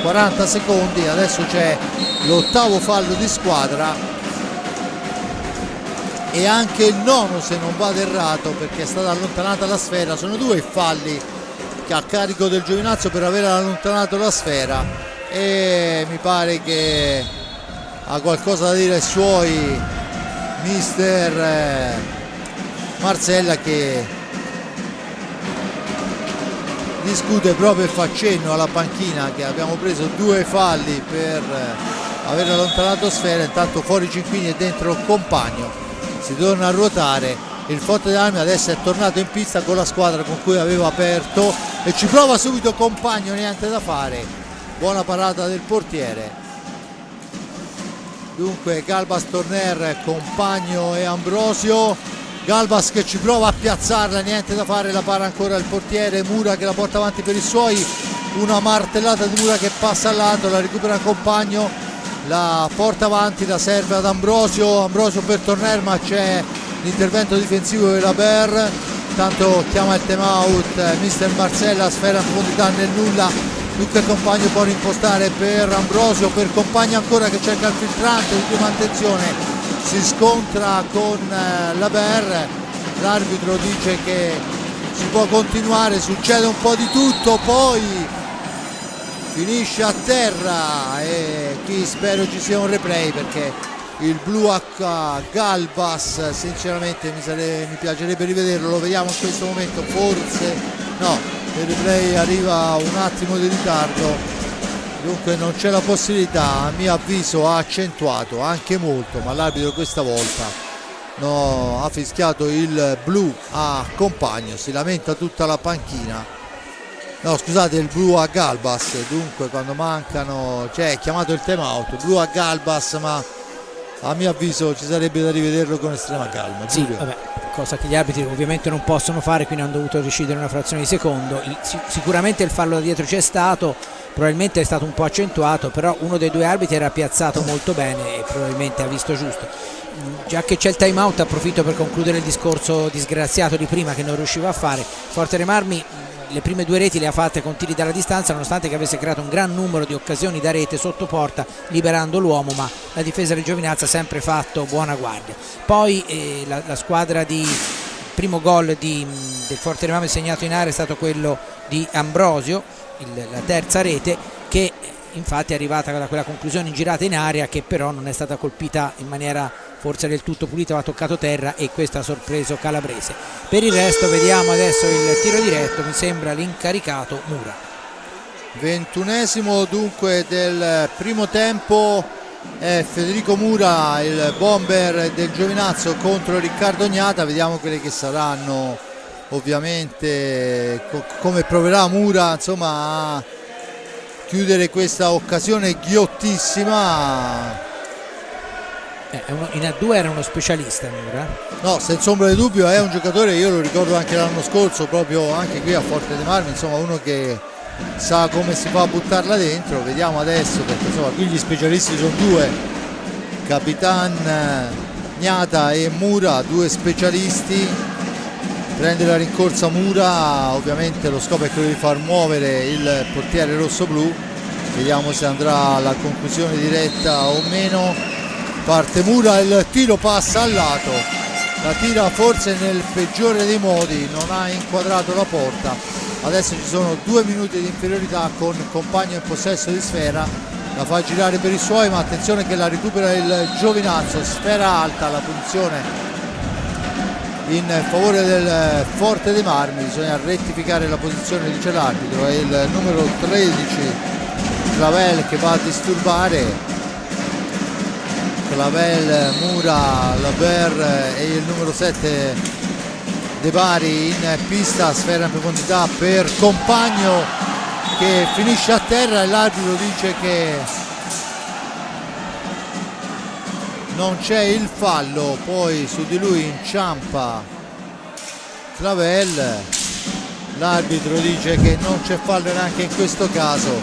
S2: 40 secondi. Adesso c'è l'8º fallo di squadra e anche il 9º se non vado errato, perché è stata allontanata la sfera. Sono 2 i falli che a carico del Giovinazzo per aver allontanato la sfera e mi pare che ha qualcosa da dire ai suoi mister Marcella, che discute proprio e fa cenno alla panchina che abbiamo preso 2 falli per aver allontanato sfera. Intanto fuori Cinquini e dentro Compagno, si torna a ruotare. Il Forte dei Marmi adesso è tornato in pista con la squadra con cui aveva aperto e ci prova subito Compagno, niente da fare, buona parata del portiere. Dunque Galbas, Torner, Compagno e Ambrosio. Galbas che ci prova a piazzarla, niente da fare, la para ancora il portiere. Mura che la porta avanti per i suoi, una martellata di Mura che passa al lato, la recupera Compagno, la porta avanti, la serve ad Ambrosio per Torner, ma c'è l'intervento difensivo della Ber. Intanto chiama il time out mister Marcella, sfera in profondità nel nulla, dunque Compagno può rimpostare per Ambrosio, per Compagno ancora che cerca il filtrante di prima attenzione, si scontra con la Ber, l'arbitro dice che si può continuare, succede un po' di tutto, poi finisce a terra e qui spero ci sia un replay perché il blu H Galbas sinceramente mi piacerebbe rivederlo, lo vediamo in questo momento, forse no, il replay arriva un attimo di ritardo. Dunque non c'è la possibilità, a mio avviso ha accentuato anche molto, ma l'arbitro questa volta ha fischiato il blu a Compagno, si lamenta tutta la panchina No, scusate, il blu a Galbas, dunque quando mancano, cioè è chiamato il time out, blu a Galbas, ma a mio avviso ci sarebbe da rivederlo con estrema calma.
S3: Sì, vabbè, cosa che gli arbitri ovviamente non possono fare, quindi hanno dovuto decidere una frazione di secondo. Sicuramente il fallo da dietro c'è stato, probabilmente è stato un po' accentuato, però uno dei due arbitri era piazzato molto bene e probabilmente ha visto giusto. Già che c'è il time out, approfitto per concludere il discorso disgraziato di prima che non riusciva a fare. Forte dei Marmi le prime due reti le ha fatte con tiri dalla distanza, nonostante che avesse creato un gran numero di occasioni da rete sotto porta liberando l'uomo, ma la difesa del Giovinazzo ha sempre fatto buona guardia. Poi la squadra di primo gol del Forte dei Marmi segnato in area è stato quello di Ambrosio, la terza rete, che infatti è arrivata da quella conclusione in girata in area che però non è stata colpita in maniera forse del tutto pulito, aveva toccato terra e questo ha sorpreso Calabrese. Per il resto vediamo adesso il tiro diretto, mi sembra l'incaricato Mura.
S2: 21esimo dunque del primo tempo, è Federico Mura il bomber del Giovinazzo contro Riccardo Gnata. Vediamo quelle che saranno ovviamente come proverà Mura insomma a chiudere questa occasione ghiottissima.
S3: In A2 era uno specialista Mura?
S2: No, senza ombra di dubbio è un giocatore, io lo ricordo anche l'anno scorso, proprio anche qui a Forte dei Marmi, insomma uno che sa come si fa a buttarla dentro. Vediamo adesso, perché insomma qui gli specialisti sono due, Capitan Gnata e Mura, due specialisti. Prende la rincorsa Mura, ovviamente lo scopo è quello di far muovere il portiere rosso-blu, vediamo se andrà alla conclusione diretta o meno. Parte Mura, il tiro passa al lato, la tira forse nel peggiore dei modi, non ha inquadrato la porta. Adesso ci sono 2 minuti di inferiorità con Compagno in possesso di sfera, la fa girare per i suoi, ma attenzione che la recupera il Giovinazzo, sfera alta, la punizione in favore del Forte dei Marmi. Bisogna rettificare la posizione, dice l'arbitro, è il numero 13 Clavel che va a disturbare. Clavel, Mura, Laber e il numero 7 De Bari in pista, sfera in profondità per Compagno che finisce a terra e l'arbitro dice che non c'è il fallo, poi su di lui inciampa Clavel, l'arbitro dice che non c'è fallo neanche in questo caso,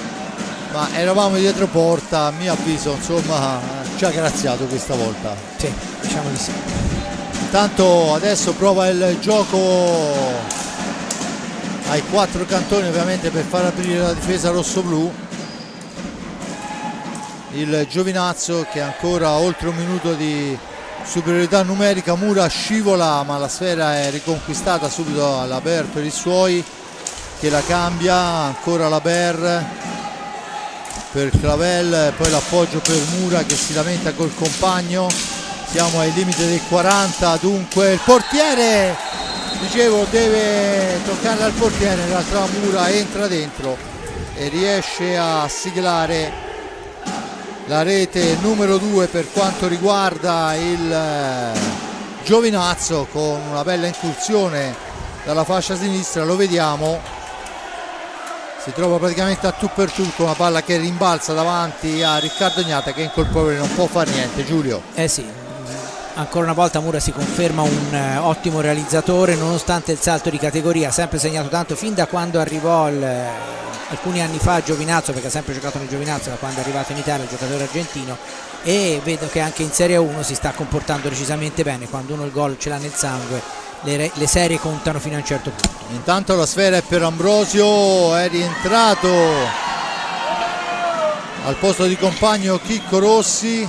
S2: ma eravamo dietro porta, a mio avviso insomma ci ha graziato questa volta.
S3: Sì, diciamo di sì.
S2: Intanto adesso prova il gioco ai 4 cantoni ovviamente per far aprire la difesa rosso-blu. Il Giovinazzo che ancora oltre un minuto di superiorità numerica. Mura scivola ma la sfera è riconquistata subito alla Ber per i suoi che la cambia, ancora la Ber per Clavel, poi l'appoggio per Mura che si lamenta col Compagno. Siamo ai limiti dei 40, dunque il portiere, dicevo, deve toccare al portiere, in realtà Mura entra dentro e riesce a siglare la rete numero 2 per quanto riguarda il Giovinazzo, con una bella incursione dalla fascia sinistra, lo vediamo. Si trova praticamente a tu per tu con una palla che rimbalza davanti a Riccardo Gnata che in colpevole non può fare niente. Giulio.
S3: Sì, ancora una volta Mura si conferma un ottimo realizzatore nonostante il salto di categoria, ha sempre segnato tanto fin da quando arrivò alcuni anni fa a Giovinazzo, perché ha sempre giocato nel Giovinazzo da quando è arrivato in Italia, il giocatore argentino, e vedo che anche in Serie 1 si sta comportando decisamente bene. Quando uno il gol ce l'ha nel sangue le serie contano fino a un certo punto.
S2: Intanto la sfera è per Ambrosio, è rientrato al posto di Compagno Chicco Rossi.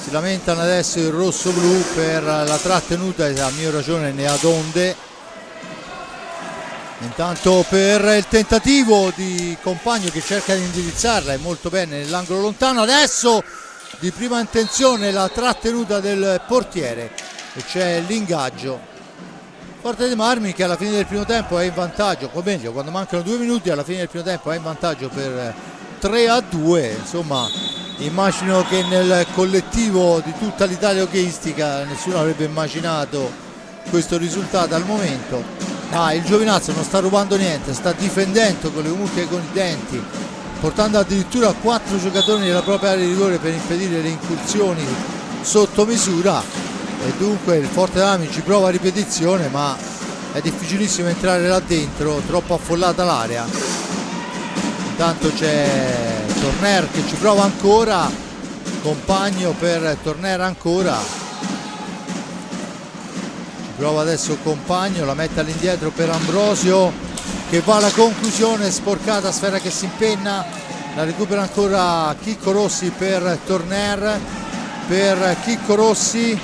S2: Si lamentano adesso il rosso-blu per la trattenuta, e a mio ragione ne ha donde. Intanto per il tentativo di Compagno che cerca di indirizzarla, è molto bene nell'angolo lontano. Adesso di prima intenzione la trattenuta del portiere e c'è l'ingaggio. Forte dei Marmi che alla fine del primo tempo è in vantaggio, o meglio quando mancano 2 minuti alla fine del primo tempo è in vantaggio per 3-2. Insomma, immagino che nel collettivo di tutta l'Italia hockeyistica nessuno avrebbe immaginato questo risultato al momento. il Giovinazzo non sta rubando niente, sta difendendo con le mucche e con i denti, portando addirittura 4 giocatori nella propria area di rigore per impedire le incursioni sotto misura, e dunque il Forte dei Marmi ci prova a ripetizione, ma è difficilissimo entrare là dentro, troppo affollata l'area. Intanto c'è Torner che ci prova ancora, Compagno per Torner ancora, ci prova adesso Compagno, la mette all'indietro per Ambrosio che va alla conclusione, sporcata, sfera che si impenna, la recupera ancora Chicco Rossi per Torner, per Chicco Rossi,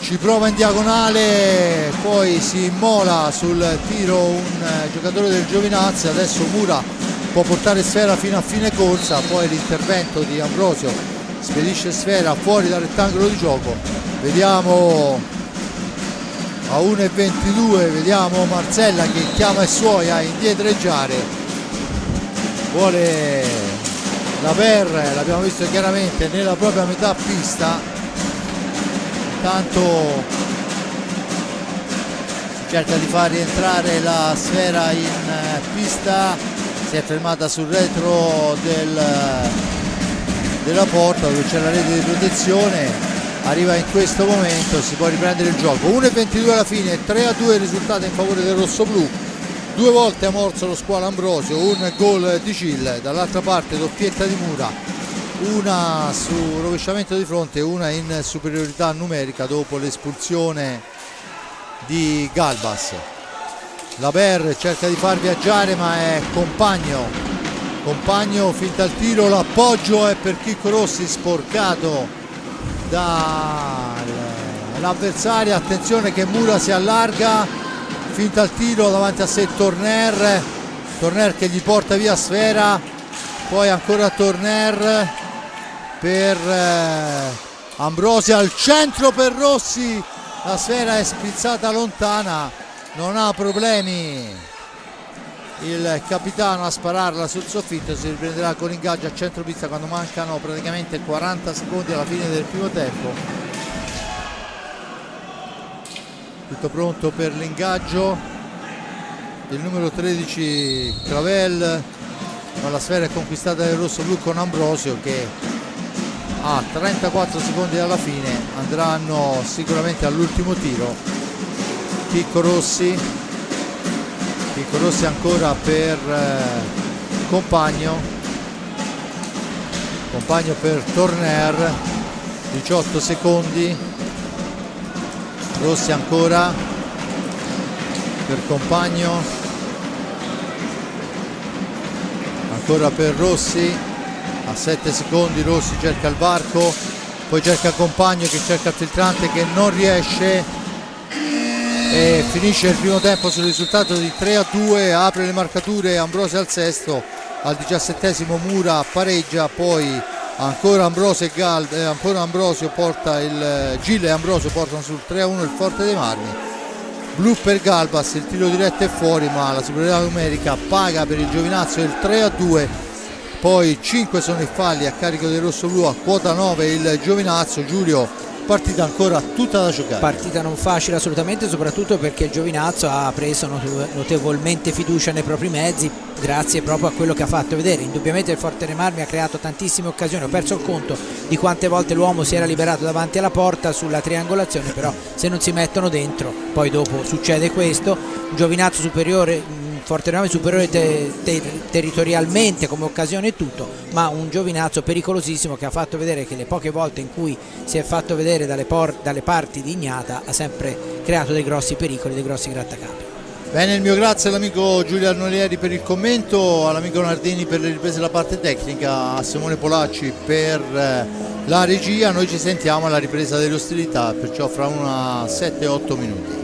S2: ci prova in diagonale, poi si immola sul tiro un giocatore del Giovinazzo. Adesso Mura può portare sfera fino a fine corsa, poi l'intervento di Ambrosio spedisce sfera fuori dal rettangolo di gioco. Vediamo a 1:22, vediamo Marcella che chiama i suoi a indietreggiare, vuole la Per, l'abbiamo visto chiaramente nella propria metà pista. Intanto si cerca di far rientrare la sfera in pista, si è fermata sul retro della porta dove c'è la rete di protezione, arriva in questo momento, si può riprendere il gioco. 1:22 alla fine, 3-2 il risultato in favore del rossoblu. 2 volte ha morso lo squalo Ambrosio, un gol di Cil, dall'altra parte doppietta di Mura, una su rovesciamento di fronte, una in superiorità numerica dopo l'espulsione di Galbas. La Per cerca di far viaggiare ma è Compagno finta il tiro, l'appoggio è per Chicco Rossi, sporcato dall'avversario. Attenzione che Mura si allarga, finta il tiro, davanti a sé Torner che gli porta via sfera, poi ancora Torner per Ambrosia al centro per Rossi, la sfera è spizzata lontana, non ha problemi il capitano a spararla sul soffitto, si riprenderà con ingaggio a centropista quando mancano praticamente 40 secondi alla fine del primo tempo. Tutto pronto per l'ingaggio, il numero 13 Clavel, ma la sfera è conquistata dal rossoblu con Ambrosio che a 34 secondi dalla fine andranno sicuramente all'ultimo tiro. Chicco Rossi ancora per Compagno per Torner, 18 secondi, Rossi ancora per Compagno, ancora per Rossi, a 7 secondi Rossi cerca il varco, poi cerca Compagno che cerca il filtrante che non riesce, e finisce il primo tempo sul risultato di 3-2. Apre le marcature Ambrosio al sesto, al 17esimo Mura pareggia, poi ancora Ambrosio porta Gil e Ambrosio portano sul 3-1 il Forte dei Marmi. Blu per Galbas, il tiro diretto è fuori ma la superiorità numerica paga per il Giovinazzo il 3-2. Poi 5 sono i falli a carico del rossoblu, a quota 9 il Giovinazzo. Giulio, partita ancora tutta da giocare.
S3: Partita non facile assolutamente, soprattutto perché il Giovinazzo ha preso notevolmente fiducia nei propri mezzi, grazie proprio a quello che ha fatto vedere. Indubbiamente il Forte dei Marmi ha creato tantissime occasioni, ho perso il conto di quante volte l'uomo si era liberato davanti alla porta sulla triangolazione, però se non si mettono dentro poi dopo succede questo. Giovinazzo superiore, Forte dei Marmi superiore territorialmente come occasione e tutto, ma un Giovinazzo pericolosissimo che ha fatto vedere che le poche volte in cui si è fatto vedere dalle parti di Ignata ha sempre creato dei grossi pericoli, dei grossi grattacapi.
S2: Bene, il mio grazie all'amico Giulio Arnolieri per il commento, all'amico Nardini per le riprese della parte tecnica, a Simone Polacci per la regia. Noi ci sentiamo alla ripresa delle ostilità, perciò fra una 7-8 minuti.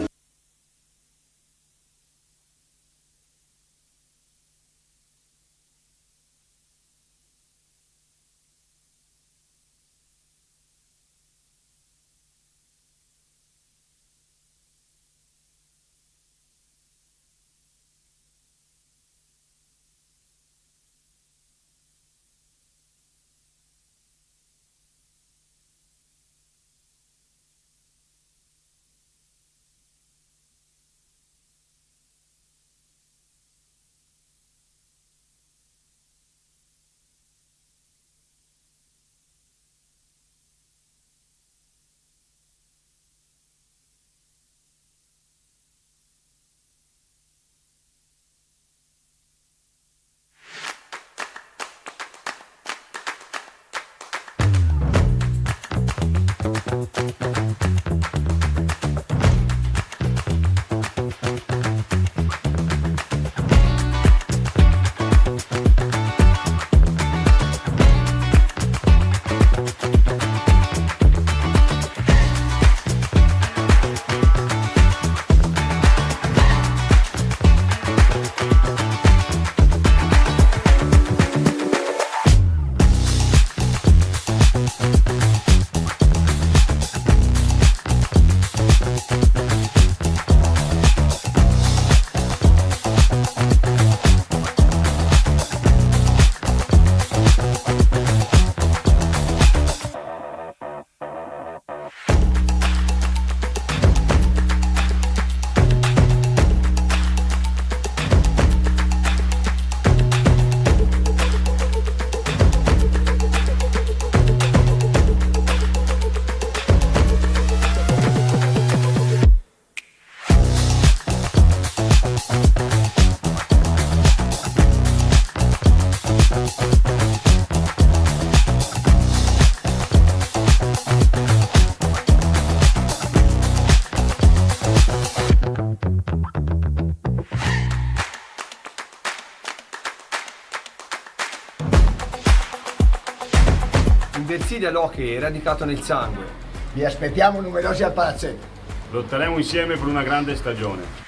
S1: Inverside all'hockey è radicato nel sangue.
S4: Vi aspettiamo numerosi al palazzetto.
S5: Lotteremo insieme per una grande stagione.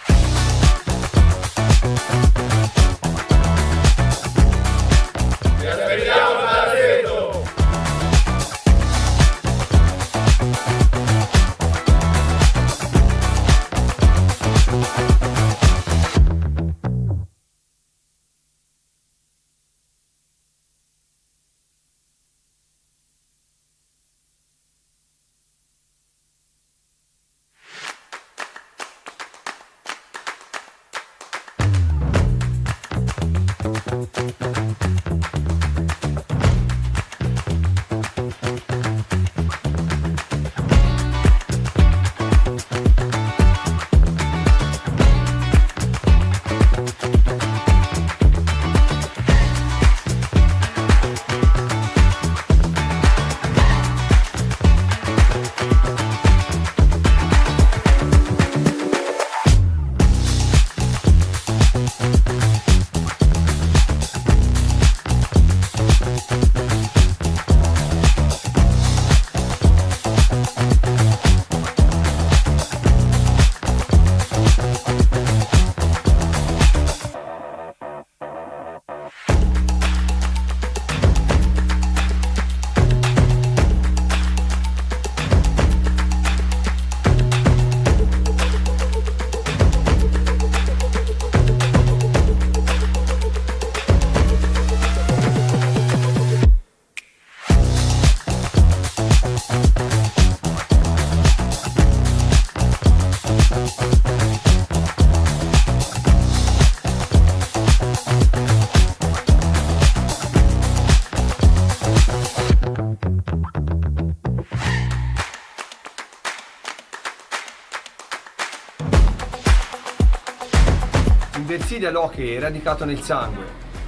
S1: Inverside all'hockey è radicato nel sangue.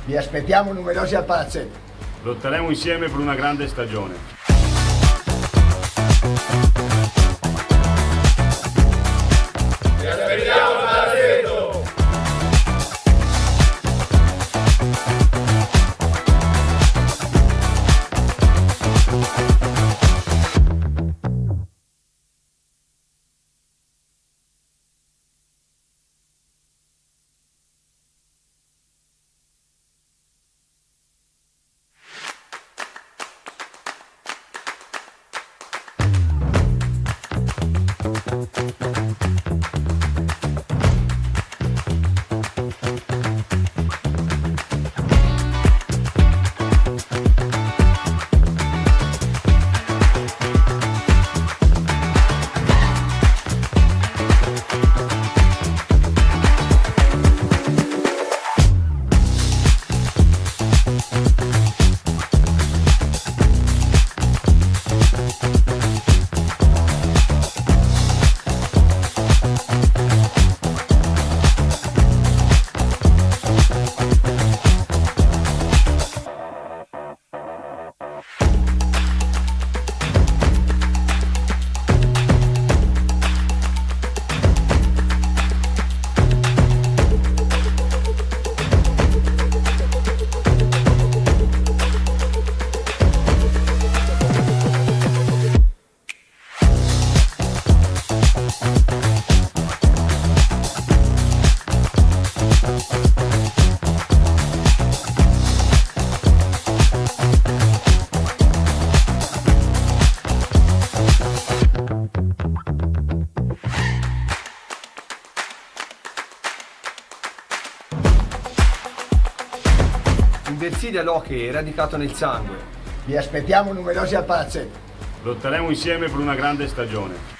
S4: Vi aspettiamo numerosi al palazzetto.
S5: Lotteremo insieme per una grande stagione.
S1: Inverside all'hockey è radicato nel sangue.
S4: Vi aspettiamo numerosi al palazzetto.
S5: Lotteremo insieme per una grande stagione.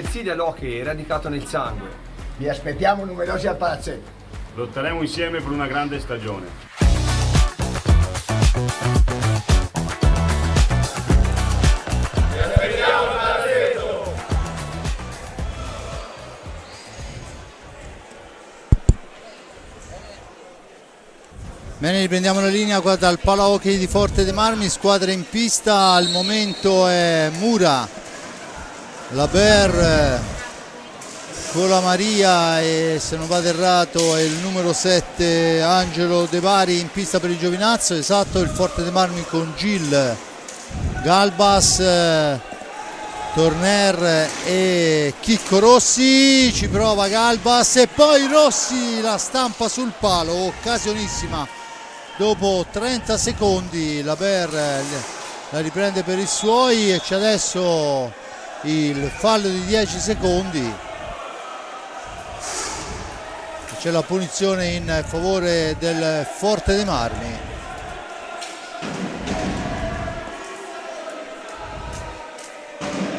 S1: infertilide l'hockey è radicato nel sangue.
S4: Vi aspettiamo numerosi al palazzetto.
S5: Lotteremo insieme per una grande stagione.
S2: Bene, riprendiamo la linea qua dal Pala Hockey di Forte dei Marmi, squadra in pista, al momento è Mura, Laber, Colamaria e, se non vado errato, è il numero 7 Angelo De Bari in pista per il Giovinazzo, esatto, il Forte dei Marmi con Gil, Galbas, Torner e Chicco Rossi, ci prova Galbas e poi Rossi la stampa sul palo, occasionissima. Dopo 30 secondi la Ber la riprende per i suoi e c'è adesso il fallo di 10 secondi. C'è la punizione in favore del Forte dei Marmi.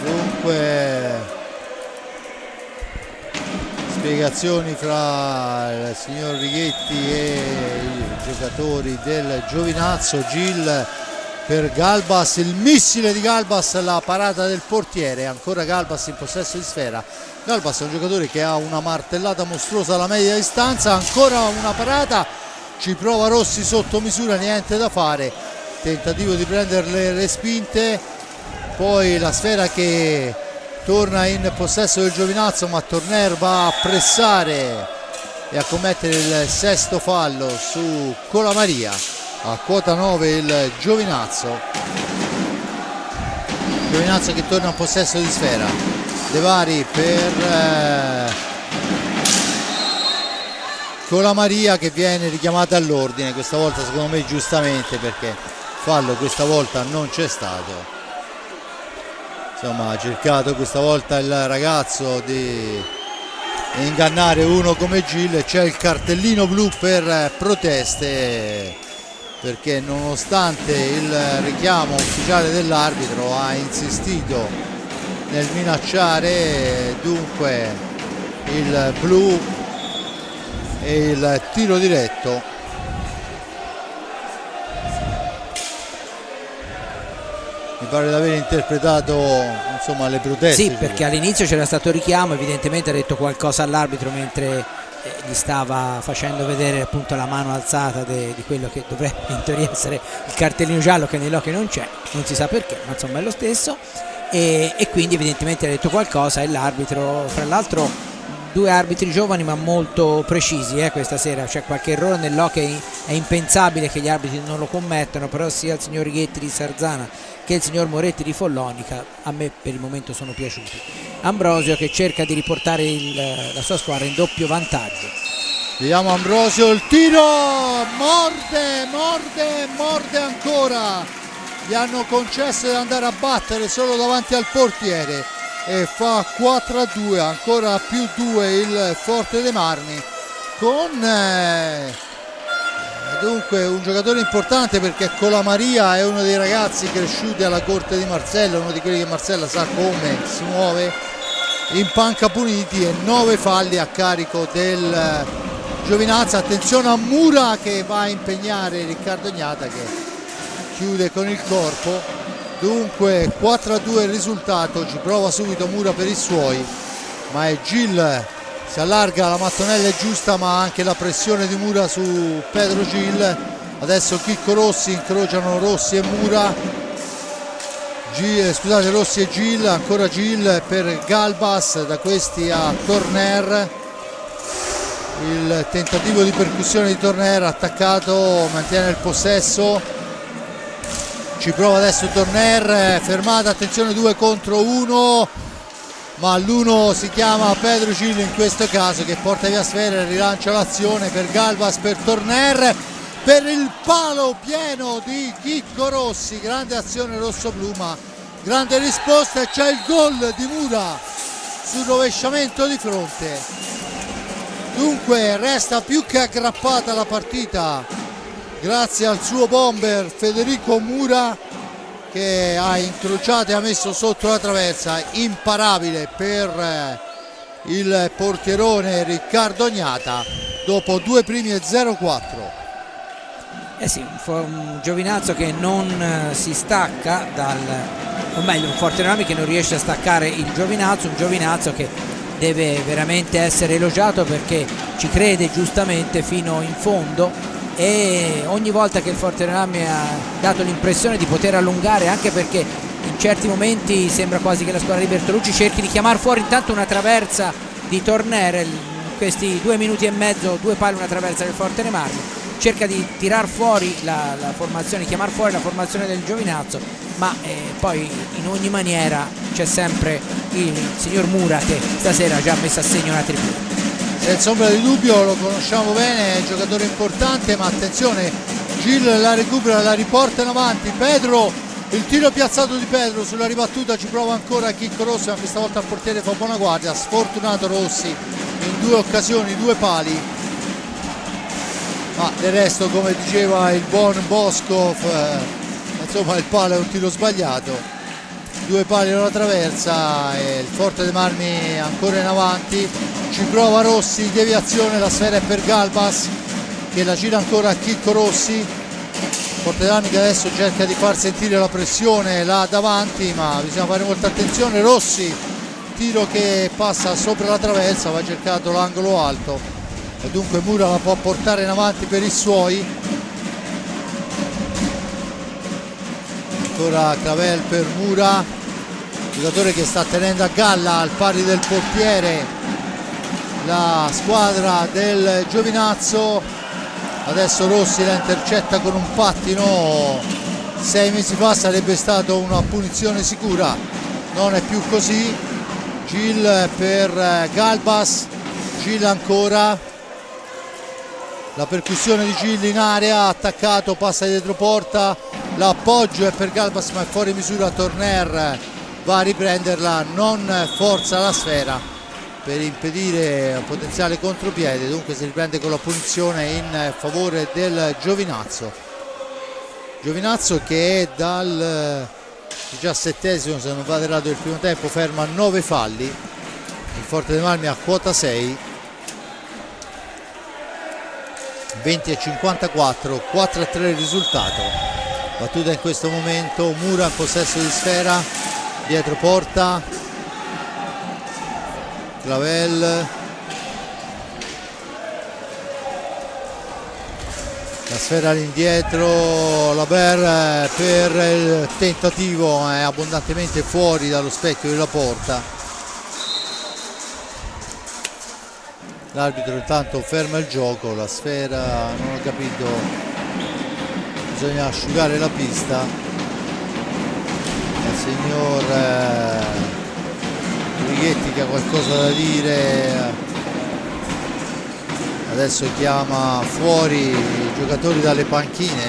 S2: Dunque spiegazioni fra il signor Righetti e i giocatori del Giovinazzo. Gil per Galbas, il missile di Galbas, la parata del portiere, ancora Galbas in possesso di sfera. Galbas è un giocatore che ha una martellata mostruosa alla media distanza, ancora una parata, ci prova Rossi sotto misura, niente da fare, tentativo di prendere le respinte, poi la sfera che torna in possesso del Giovinazzo, ma Torner va a pressare e a commettere il sesto fallo su Colamaria. A quota 9 il Giovinazzo che torna in possesso di sfera. De Bari per Colamaria che viene richiamata all'ordine, questa volta secondo me giustamente, perché fallo questa volta non c'è stato. Insomma, ha cercato questa volta il ragazzo di ingannare uno come Gil, c'è il cartellino blu per proteste, perché nonostante il richiamo ufficiale dell'arbitro ha insistito nel minacciare, dunque il blu e il tiro diretto. Mi pare di aver interpretato, insomma, le proteste.
S3: Sì, perché all'inizio c'era stato richiamo, evidentemente ha detto qualcosa all'arbitro mentre gli stava facendo vedere appunto la mano alzata di quello che dovrebbe in teoria essere il cartellino giallo, che nell'occhio non c'è, non si sa perché, ma insomma è lo stesso, e quindi evidentemente ha detto qualcosa e l'arbitro, fra l'altro due arbitri giovani ma molto precisi questa sera, c'è qualche errore nell'hockey, è impensabile che gli arbitri non lo commettano, però sia il signor Righetti di Sarzana che il signor Moretti di Follonica a me per il momento sono piaciuti. Ambrosio che cerca di riportare la sua squadra in doppio vantaggio.
S2: Vediamo Ambrosio, il tiro, morde ancora, gli hanno concesso di andare a battere solo davanti al portiere e fa 4-2, ancora più 2 il Forte dei Marmi con dunque un giocatore importante, perché Colamaria è uno dei ragazzi cresciuti alla corte di Marcella, uno di quelli che Marcella sa come si muove in panca puniti, e 9 falli a carico del Giovinazzo. Attenzione a Mura che va a impegnare Riccardo Gnata, che chiude con il corpo. Dunque 4-2 il risultato, ci prova subito Mura per i suoi, ma è Gil, si allarga, la mattonella è giusta, ma anche la pressione di Mura su Pedro Gil. Adesso Chicco Rossi, incrociano Rossi e Mura, scusate, Rossi e Gil, ancora Gil per Galbas, da questi a Torner, il tentativo di percussione di Torner, attaccato, mantiene il possesso, ci prova adesso Torner, fermata, attenzione 2 contro 1, ma l'uno si chiama Pedro Gil in questo caso, che porta via sfera e rilancia l'azione per Galbas, per Torner, per il palo pieno di Chicco Rossi, grande azione rosso-blu, ma grande risposta, e c'è il gol di Mura sul rovesciamento di fronte. Dunque resta più che aggrappata la partita grazie al suo bomber Federico Mura, che ha incrociato e ha messo sotto la traversa, imparabile per il portierone Riccardo Gnata dopo 2 primi e 0-4.
S3: Eh sì, un Giovinazzo che non si stacca o meglio un Forteranami che non riesce a staccare il Giovinazzo, un Giovinazzo che deve veramente essere elogiato perché ci crede giustamente fino in fondo, e ogni volta che il Forteranami ha dato l'impressione di poter allungare, anche perché in certi momenti sembra quasi che la squadra di Bertolucci cerchi di chiamare fuori intanto una traversa di Torner, in questi 2 minuti e mezzo 2 pali una traversa del Forteranami, cerca di tirar fuori la formazione, chiamare fuori la formazione del Giovinazzo, ma poi in ogni maniera c'è sempre il signor Mura che stasera ha già messo a segno una tribuna.
S2: Senza ombra di dubbio lo conosciamo bene, è un giocatore importante, ma attenzione, Gil la recupera, la riporta in avanti, Pedro, il tiro piazzato di Pedro sulla ribattuta, ci prova ancora Chicco Rossi, ma questa volta il portiere fa buona guardia, sfortunato Rossi in 2 occasioni, 2 pali, ma del resto, come diceva il buon Boscov, insomma il palo è un tiro sbagliato. 2 pali alla traversa e il Forte dei Marmi ancora in avanti, ci prova Rossi, deviazione, la sfera è per Galbas che la gira ancora a Chicco Rossi. Forte dei Marmi che adesso cerca di far sentire la pressione là davanti, ma bisogna fare molta attenzione. Rossi, tiro che passa sopra la traversa, va cercato l'angolo alto e dunque Mura la può portare in avanti per i suoi. Ancora Clavel per Mura, giocatore che sta tenendo a galla al pari del portiere la squadra del Giovinazzo. Adesso Rossi la intercetta con un pattino, 6 mesi fa sarebbe stata una punizione sicura, non è più così. Gil per Galbas, Gil ancora, la percussione di Gil in area, attaccato, passa dietro porta, l'appoggio è per Galbas ma è fuori misura. Torner va a riprenderla, non forza la sfera per impedire un potenziale contropiede, dunque si riprende con la punizione in favore del Giovinazzo. Giovinazzo che è dal 17esimo, se non vado errato, del primo tempo, ferma 9 falli, il Forte dei Marmi a quota 6, 20-54, 4-3 il risultato. Battuta in questo momento, Mura in possesso di sfera, dietro porta, Clavel, la sfera all'indietro, Laber per il tentativo, è abbondantemente fuori dallo specchio della porta. L'arbitro intanto ferma il gioco, la sfera, non ho capito, bisogna asciugare la pista. Il signor Righetti che ha qualcosa da dire, adesso chiama fuori i giocatori dalle panchine,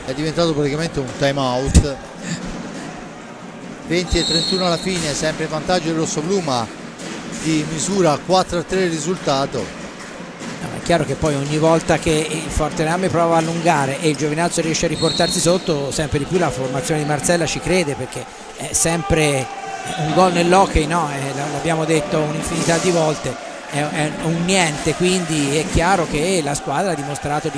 S2: è diventato praticamente un time out. 20-31 alla fine, sempre in vantaggio il rossoblu, ma di misura 4-3 il risultato.
S3: È chiaro che poi ogni volta che il Forteranami prova a allungare e il Giovinazzo riesce a riportarsi sotto, sempre di più la formazione di Marcella ci crede, perché è sempre un gol nell'hockey, no? L'abbiamo detto un'infinità di volte, è un niente, quindi è chiaro che la squadra ha dimostrato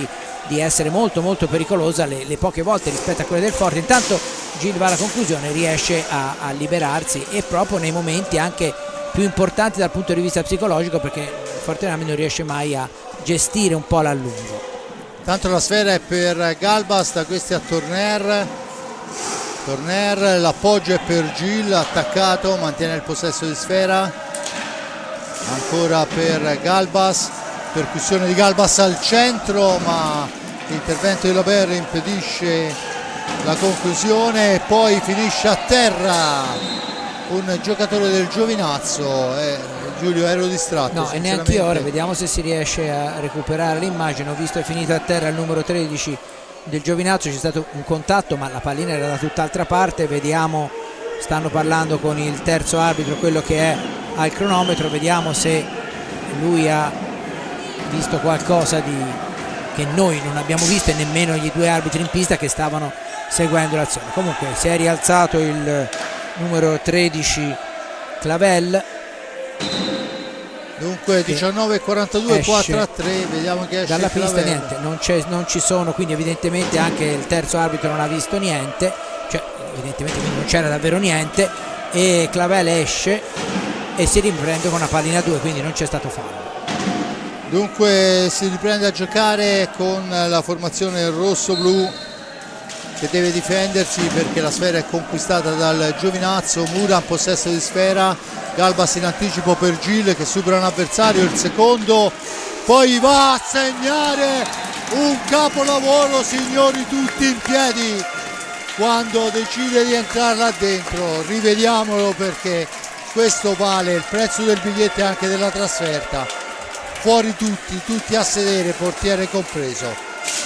S3: di essere molto molto pericolosa le poche volte rispetto a quelle del Forte. Intanto Gil va alla conclusione, riesce a liberarsi, e proprio nei momenti anche più importanti dal punto di vista psicologico, perché il Forteranami non riesce mai a gestire un po' l'allungo.
S2: Tanto la sfera è per Galbas, da questi a Torner, l'appoggio è per Gil, attaccato, mantiene il possesso di sfera, ancora per Galbas, percussione di Galbas al centro, ma l'intervento di Laber impedisce la conclusione, e poi finisce a terra un giocatore del Giovinazzo. Giulio, ero distratto.
S3: No, e neanche ora, vediamo se si riesce a recuperare l'immagine. Ho visto è finito a terra il numero 13 del Giovinazzo, c'è stato un contatto ma la pallina era da tutt'altra parte. Vediamo, stanno parlando con il terzo arbitro, quello che è al cronometro, vediamo se lui ha visto qualcosa che noi non abbiamo visto, e nemmeno gli 2 arbitri in pista che stavano seguendo l'azione. Comunque si è rialzato il numero 13 Clavel.
S2: Dunque 19:42, 4-3, vediamo che esce
S3: dalla pista.
S2: Clavel.
S3: Niente, non ci sono, quindi evidentemente anche il terzo arbitro non ha visto niente, cioè evidentemente quindi non c'era davvero niente, e Clavel esce e si riprende con una pallina 2, quindi non c'è stato fallo.
S2: Dunque si riprende a giocare con la formazione rosso-blu che deve difendersi perché la sfera è conquistata dal Giovinazzo. Mura in possesso di sfera, Galbas in anticipo per Gil che supera un avversario, il secondo, poi va a segnare un capolavoro, signori, tutti in piedi quando decide di entrare là dentro. Rivediamolo perché questo vale il prezzo del biglietto e anche della trasferta. Fuori tutti a sedere, portiere compreso.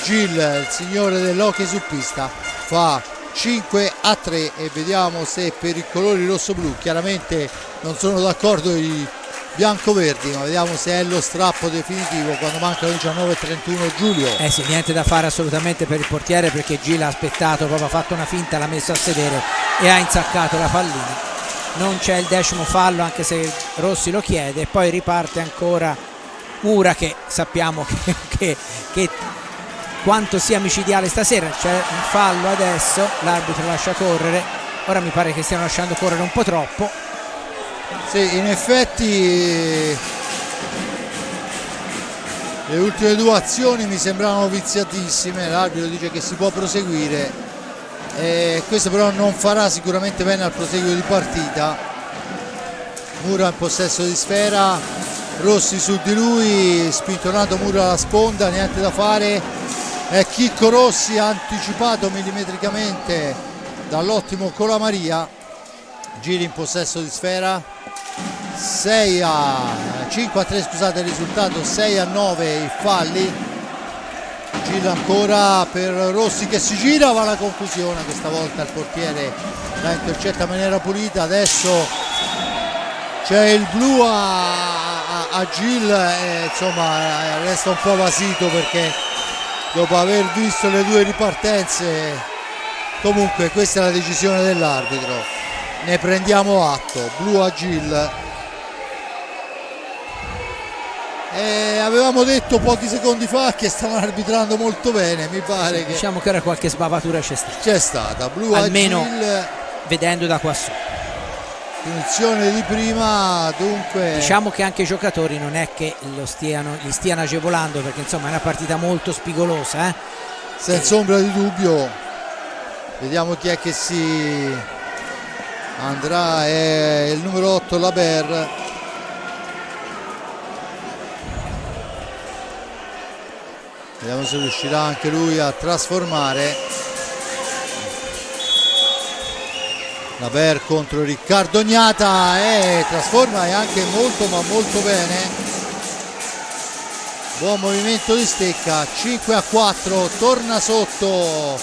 S2: Gil, il signore dell'hockey su pista, fa 5-3 e vediamo se per i colori rosso-blu, chiaramente non sono d'accordo i bianco-verdi, ma vediamo se è lo strappo definitivo quando mancano 19:31. Giulio.
S3: Sì, niente da fare assolutamente per il portiere perché Gil ha aspettato, proprio ha fatto una finta, l'ha messo a sedere e ha insaccato la pallina. Non c'è il 10° fallo anche se Rossi lo chiede, e poi riparte ancora Mura che sappiamo che quanto sia micidiale stasera. C'è un fallo adesso, l'arbitro lascia correre, ora mi pare che stiano lasciando correre un po' troppo.
S2: Sì, in effetti le ultime due azioni mi sembravano viziatissime, l'arbitro dice che si può proseguire, questo però non farà sicuramente bene al proseguo di partita. Mura in possesso di sfera, Rossi su di lui, spintonato Mura alla sponda, niente da fare, è Chicco Rossi anticipato millimetricamente dall'ottimo Colamaria. Giri in possesso di sfera, 5-3 scusate il risultato, 6-9 i falli. Gil ancora per Rossi che si gira, va alla conclusione, questa volta il portiere la intercetta in maniera pulita. Adesso c'è il blu a Gil, insomma resta un po' basito perché dopo aver visto le due ripartenze, comunque questa è la decisione dell'arbitro, ne prendiamo atto. Blu a Gil. Avevamo detto pochi secondi fa che stavano arbitrando molto bene, mi pare che
S3: diciamo che ora qualche sbavatura c'è stata.
S2: Blu
S3: almeno
S2: a Gil,
S3: vedendo da qua su.
S2: punizione di prima, dunque
S3: diciamo che anche i giocatori non è che gli stiano agevolando perché insomma è una partita molto spigolosa,
S2: senza ombra di dubbio. Vediamo chi è che si andrà, è il numero 8 Laber. Vediamo se riuscirà anche lui a trasformare. Laber contro Riccardo Gnata, trasforma e anche molto ma molto bene. Buon movimento di stecca, 5-4, torna sotto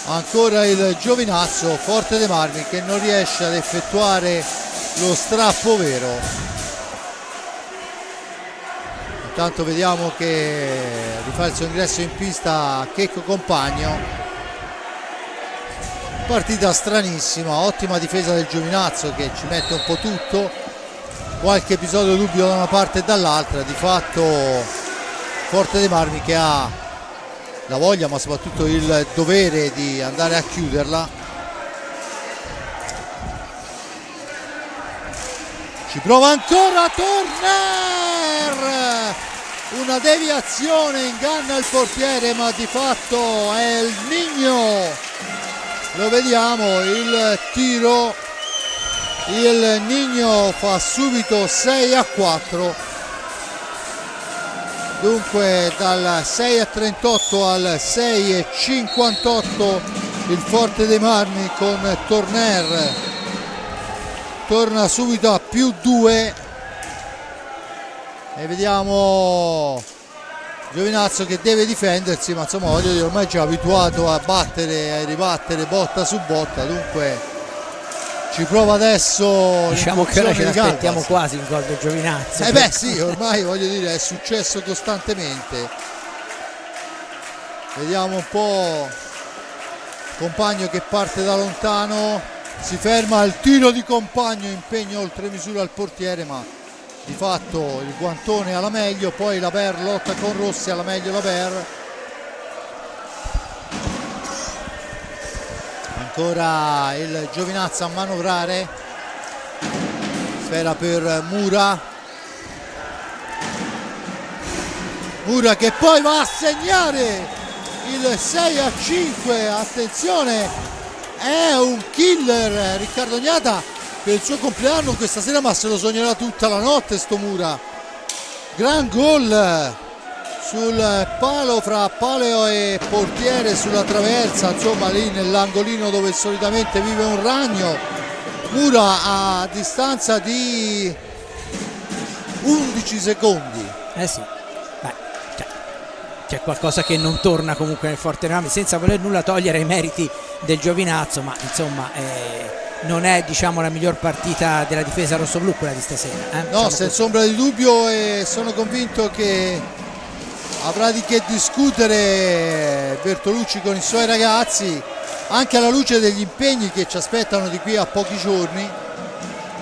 S2: ancora il Giovinazzo. Forte dei Marmi che non riesce ad effettuare lo strappo vero. Intanto vediamo che rifà il suo ingresso in pista Checco Compagno. Partita stranissima, ottima difesa del Giovinazzo che ci mette un po' tutto, qualche episodio dubbio da una parte e dall'altra. Di fatto Forte dei Marmi che ha la voglia ma soprattutto il dovere di andare a chiuderla. Ci prova ancora Turner, una deviazione, inganna il portiere ma di fatto è il Nigno. Lo vediamo il tiro, il Nigno fa subito 6-4, dunque dal 6-38 al 6-58 il Forte dei Marmi con Turner torna subito a +2 e vediamo Giovinazzo che deve difendersi, ma insomma voglio dire ormai ci è abituato a battere e a ribattere botta su botta, dunque ci prova adesso.
S3: Diciamo che ora ce l'aspettiamo quasi il gol del Giovinazzo.
S2: Beh sì, ormai voglio dire è successo costantemente. Vediamo un po' Compagno che parte da lontano, si ferma il tiro di Compagno, impegno oltre misura al portiere, ma di fatto il guantone alla meglio. Poi Laber lotta con Rossi, alla meglio Laber. Ancora il Giovinazzo a manovrare, sfera per Mura che poi va a segnare il 6-5. Attenzione, è un killer Riccardo Gnata per il suo compleanno questa sera, ma se lo sognerà tutta la notte sto Mura. Gran gol sul palo, fra palo e portiere, sulla traversa, insomma lì nell'angolino dove solitamente vive un ragno. Mura a distanza di 11 secondi.
S3: Sì, c'è qualcosa che non torna comunque nel Fortebrami, senza voler nulla togliere ai meriti del Giovinazzo, ma insomma non è, diciamo, la miglior partita della difesa rossoblù quella di stasera,
S2: no,
S3: diciamo
S2: senza ombra di dubbio, e sono convinto che avrà di che discutere Bertolucci con i suoi ragazzi, anche alla luce degli impegni che ci aspettano di qui a pochi giorni.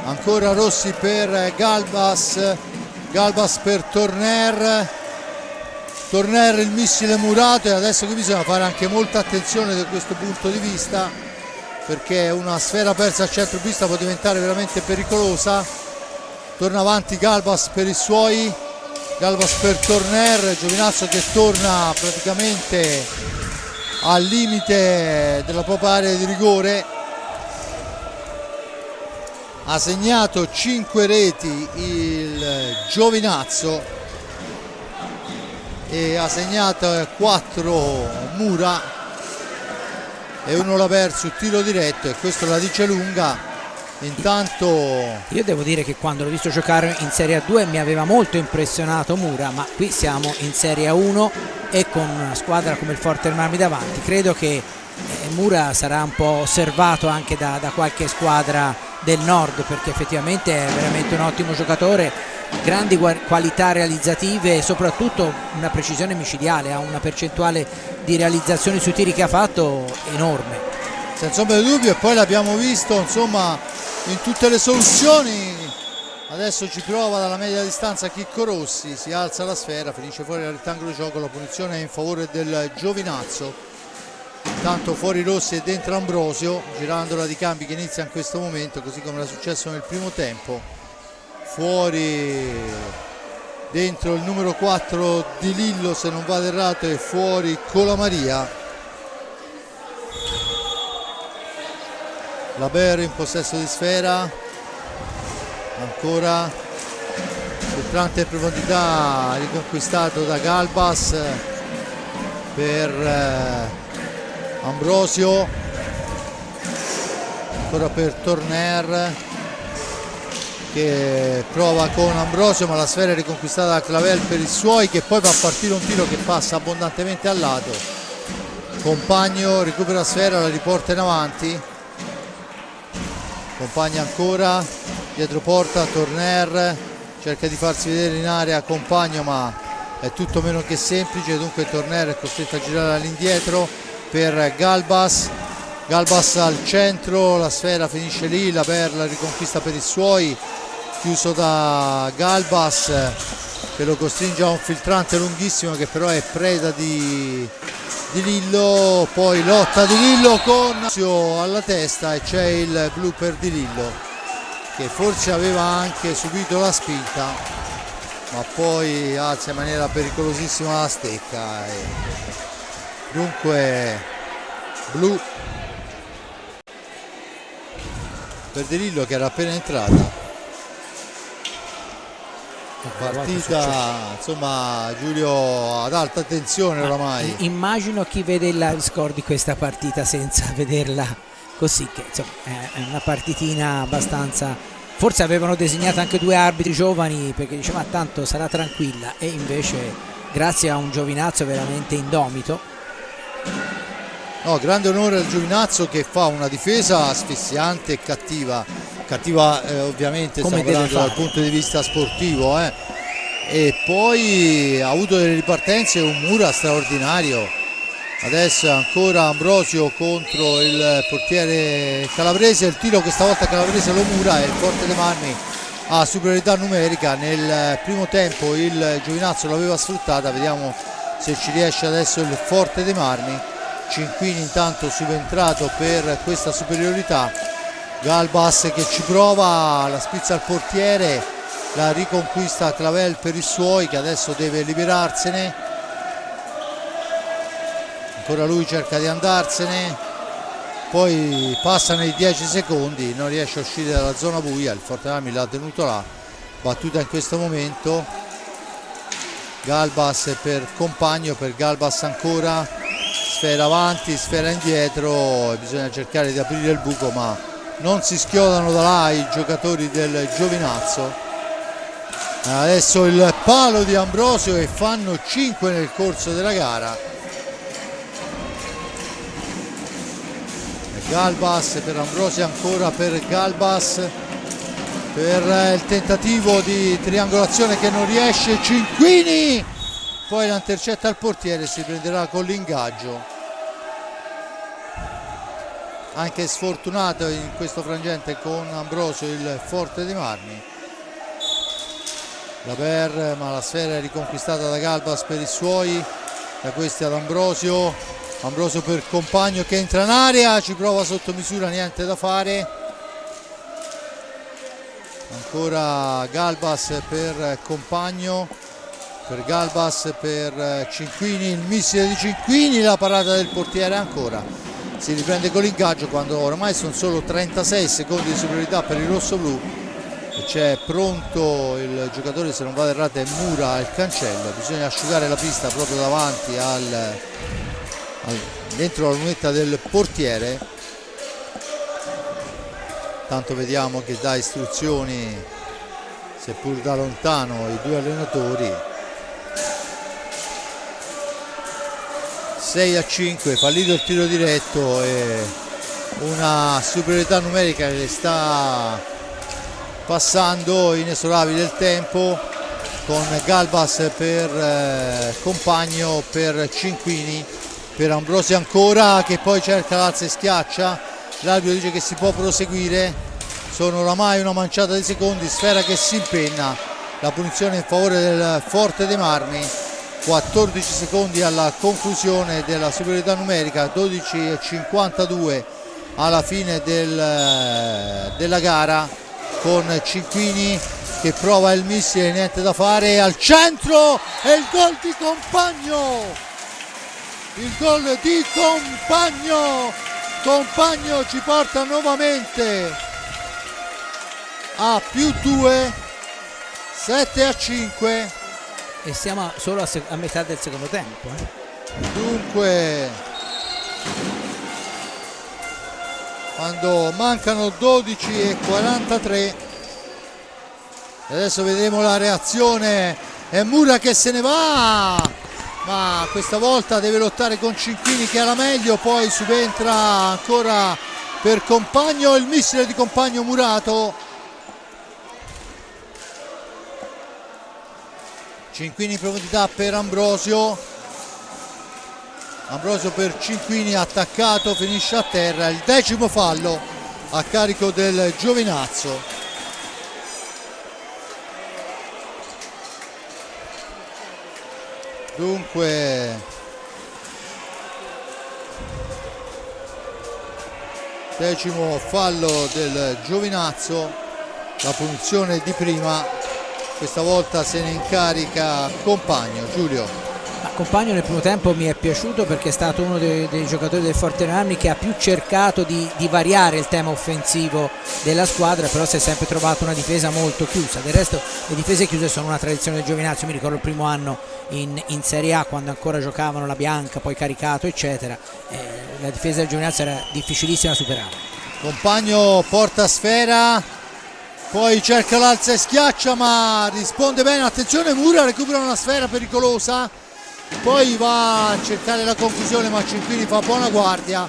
S2: Ancora Rossi per Galbas per Torner il missile murato, e adesso qui bisogna fare anche molta attenzione da questo punto di vista, perché una sfera persa al centro pista può diventare veramente pericolosa. Torna avanti Galbas per i suoi, Galbas per Torner, Giovinazzo che torna praticamente al limite della propria area di rigore. Ha segnato 5 reti il Giovinazzo e ha segnato 4 Mura e uno Laber su tiro diretto, e questo la dice lunga. Intanto
S3: io devo dire che quando l'ho visto giocare in Serie A2 mi aveva molto impressionato Mura, ma qui siamo in Serie A1 e con una squadra come il Fortebrami davanti credo che Mura sarà un po' osservato anche da qualche squadra del nord, perché effettivamente è veramente un ottimo giocatore, grandi qualità realizzative e soprattutto una precisione micidiale, ha una percentuale di realizzazioni sui tiri che ha fatto enorme,
S2: senza ombra di dubbio. E poi l'abbiamo visto insomma in tutte le soluzioni. Adesso ci prova dalla media distanza Chicco Rossi, si alza la sfera, finisce fuori dal rettangolo di gioco, la punizione è in favore del Giovinazzo. Tanto fuori Rossi e dentro Ambrosio, girandola di cambi che inizia in questo momento, così come era successo nel primo tempo. Fuori dentro il numero 4 Di Lillo, se non vado errato, e fuori Colamaria. Laber in possesso di sfera, ancora filtrante in profondità, riconquistato da Galbas per Ambrosio, ancora per Torner che prova con Ambrosio, ma la sfera è riconquistata da Clavel per i suoi, che poi fa partire un tiro che passa abbondantemente al lato. Compagno recupera la sfera, la riporta in avanti. Compagno ancora dietro porta, Torner cerca di farsi vedere in area Compagno, ma è tutto meno che semplice, dunque Torner è costretto a girare all'indietro per Galbas al centro, la sfera finisce lì, la riconquista per i suoi, chiuso da Galbas che lo costringe a un filtrante lunghissimo che però è preda di Lillo. Poi lotta Di Lillo con alla testa e c'è il blu per Di Lillo, che forse aveva anche subito la spinta, ma poi alza in maniera pericolosissima la stecca, e dunque blu per De Lillo che era appena entrata. Partita insomma, Giulio, ad alta tensione oramai.
S3: Immagino chi vede il live score di questa partita senza vederla così, che insomma è una partitina abbastanza, forse avevano designato anche 2 arbitri giovani perché diceva tanto sarà tranquilla, e invece grazie a un Giovinazzo veramente indomito.
S2: No, grande onore al Giovinazzo che fa una difesa asfissiante e cattiva ovviamente
S3: come
S2: stiamo parlando dal punto di vista sportivo, e poi ha avuto delle ripartenze, un Mura straordinario, Adesso ancora Ambrosio contro il portiere calabrese, il tiro questa volta calabrese lo mura e il Forte dei Marmi ha superiorità numerica. Nel primo tempo il Giovinazzo l'aveva sfruttata, vediamo se ci riesce adesso il Forte dei Marmi. Cinquini intanto subentrato per questa superiorità, Galbas che ci prova, la spizza al portiere, la riconquista Clavel per i suoi che adesso deve liberarsene. Ancora lui cerca di andarsene, poi passano i 10 secondi, non riesce a uscire dalla zona buia, il Forte Marmi l'ha tenuto là, battuta in questo momento, Galbas per Compagno, per Galbas ancora, sfera avanti, sfera indietro, bisogna cercare di aprire il buco ma non si schiodano da là i giocatori del Giovinazzo. Adesso il palo di Ambrosio e fanno 5 nel corso della gara. Galbas per Ambrosio, ancora per Galbas, per il tentativo di triangolazione che non riesce, Cinquini poi la intercetta al portiere, si prenderà con l'ingaggio, anche sfortunato in questo frangente con Ambrosio il Forte dei Marmi. Laber, ma la sfera è riconquistata da Galbas per i suoi, da questi ad Ambrosio. Ambrosio per Compagno che entra in area, ci prova sotto misura, niente da fare. Ancora Galbas per Compagno, per Galbas per Cinquini, il missile di Cinquini, la parata del portiere ancora. Si riprende con l'ingaggio quando ormai sono solo 36 secondi di superiorità per il rossoblu. C'è pronto il giocatore, se non vado errato è Mura al cancello, bisogna asciugare la pista proprio davanti dentro la lunetta del portiere. Tanto vediamo che dà istruzioni seppur da lontano i due allenatori. 6-5, fallito il tiro diretto e una superiorità numerica che sta passando inesorabile il tempo, con Galbas per Compagno, per Cinquini, per Ambrosio ancora che poi cerca l'alza e schiaccia, l'arbitro dice che si può proseguire, sono oramai una manciata di secondi, sfera che si impenna, la punizione in favore del Forte dei Marmi, 14 secondi alla conclusione della superiorità numerica, 12:52 alla fine della gara, con Cinquini che prova il missile, niente da fare, al centro e il gol di Compagno! Il gol di Compagno, Compagno ci porta nuovamente a +2, 7-5.
S3: E siamo solo a metà del secondo tempo.
S2: Dunque, quando mancano 12:43, adesso vedremo la reazione, è Mura che se ne va, ma questa volta deve lottare con Cinquini che ha la meglio, poi subentra ancora per Compagno, il missile di Compagno murato. Cinquini in profondità per Ambrosio, Ambrosio per Cinquini, attaccato, finisce a terra, il 10° fallo a carico del Giovinazzo. Dunque decimo fallo del Giovinazzo, la punizione di prima, questa volta se ne incarica Compagno. Giulio.
S3: Compagno nel primo tempo mi è piaciuto perché è stato uno dei giocatori del Forte Marmi che ha più cercato di variare il tema offensivo della squadra, però si è sempre trovato una difesa molto chiusa. Del resto le difese chiuse sono una tradizione del Giovinazzo, mi ricordo il primo anno in Serie A quando ancora giocavano la Bianca, poi Caricato eccetera, la difesa del Giovinazzo era difficilissima da superare.
S2: Compagno porta sfera, poi cerca l'alza e schiaccia ma risponde bene, attenzione, Mura recupera una sfera pericolosa, poi va a cercare la conclusione ma Cinquini fa buona guardia,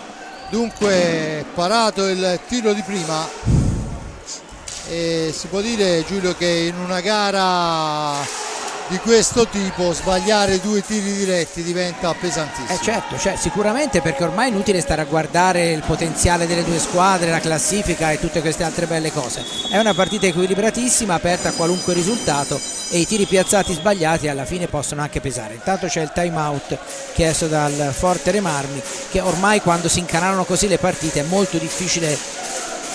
S2: dunque parato il tiro di prima e si può dire, Giulio, che in una gara di questo tipo, sbagliare 2 tiri diretti diventa pesantissimo.
S3: Certo, cioè, sicuramente, perché ormai è inutile stare a guardare il potenziale delle due squadre, la classifica e tutte queste altre belle cose. È una partita equilibratissima, aperta a qualunque risultato, e i tiri piazzati sbagliati alla fine possono anche pesare. Intanto c'è il time out chiesto dal Forte Marmi, che ormai quando si incanalano così le partite è molto difficile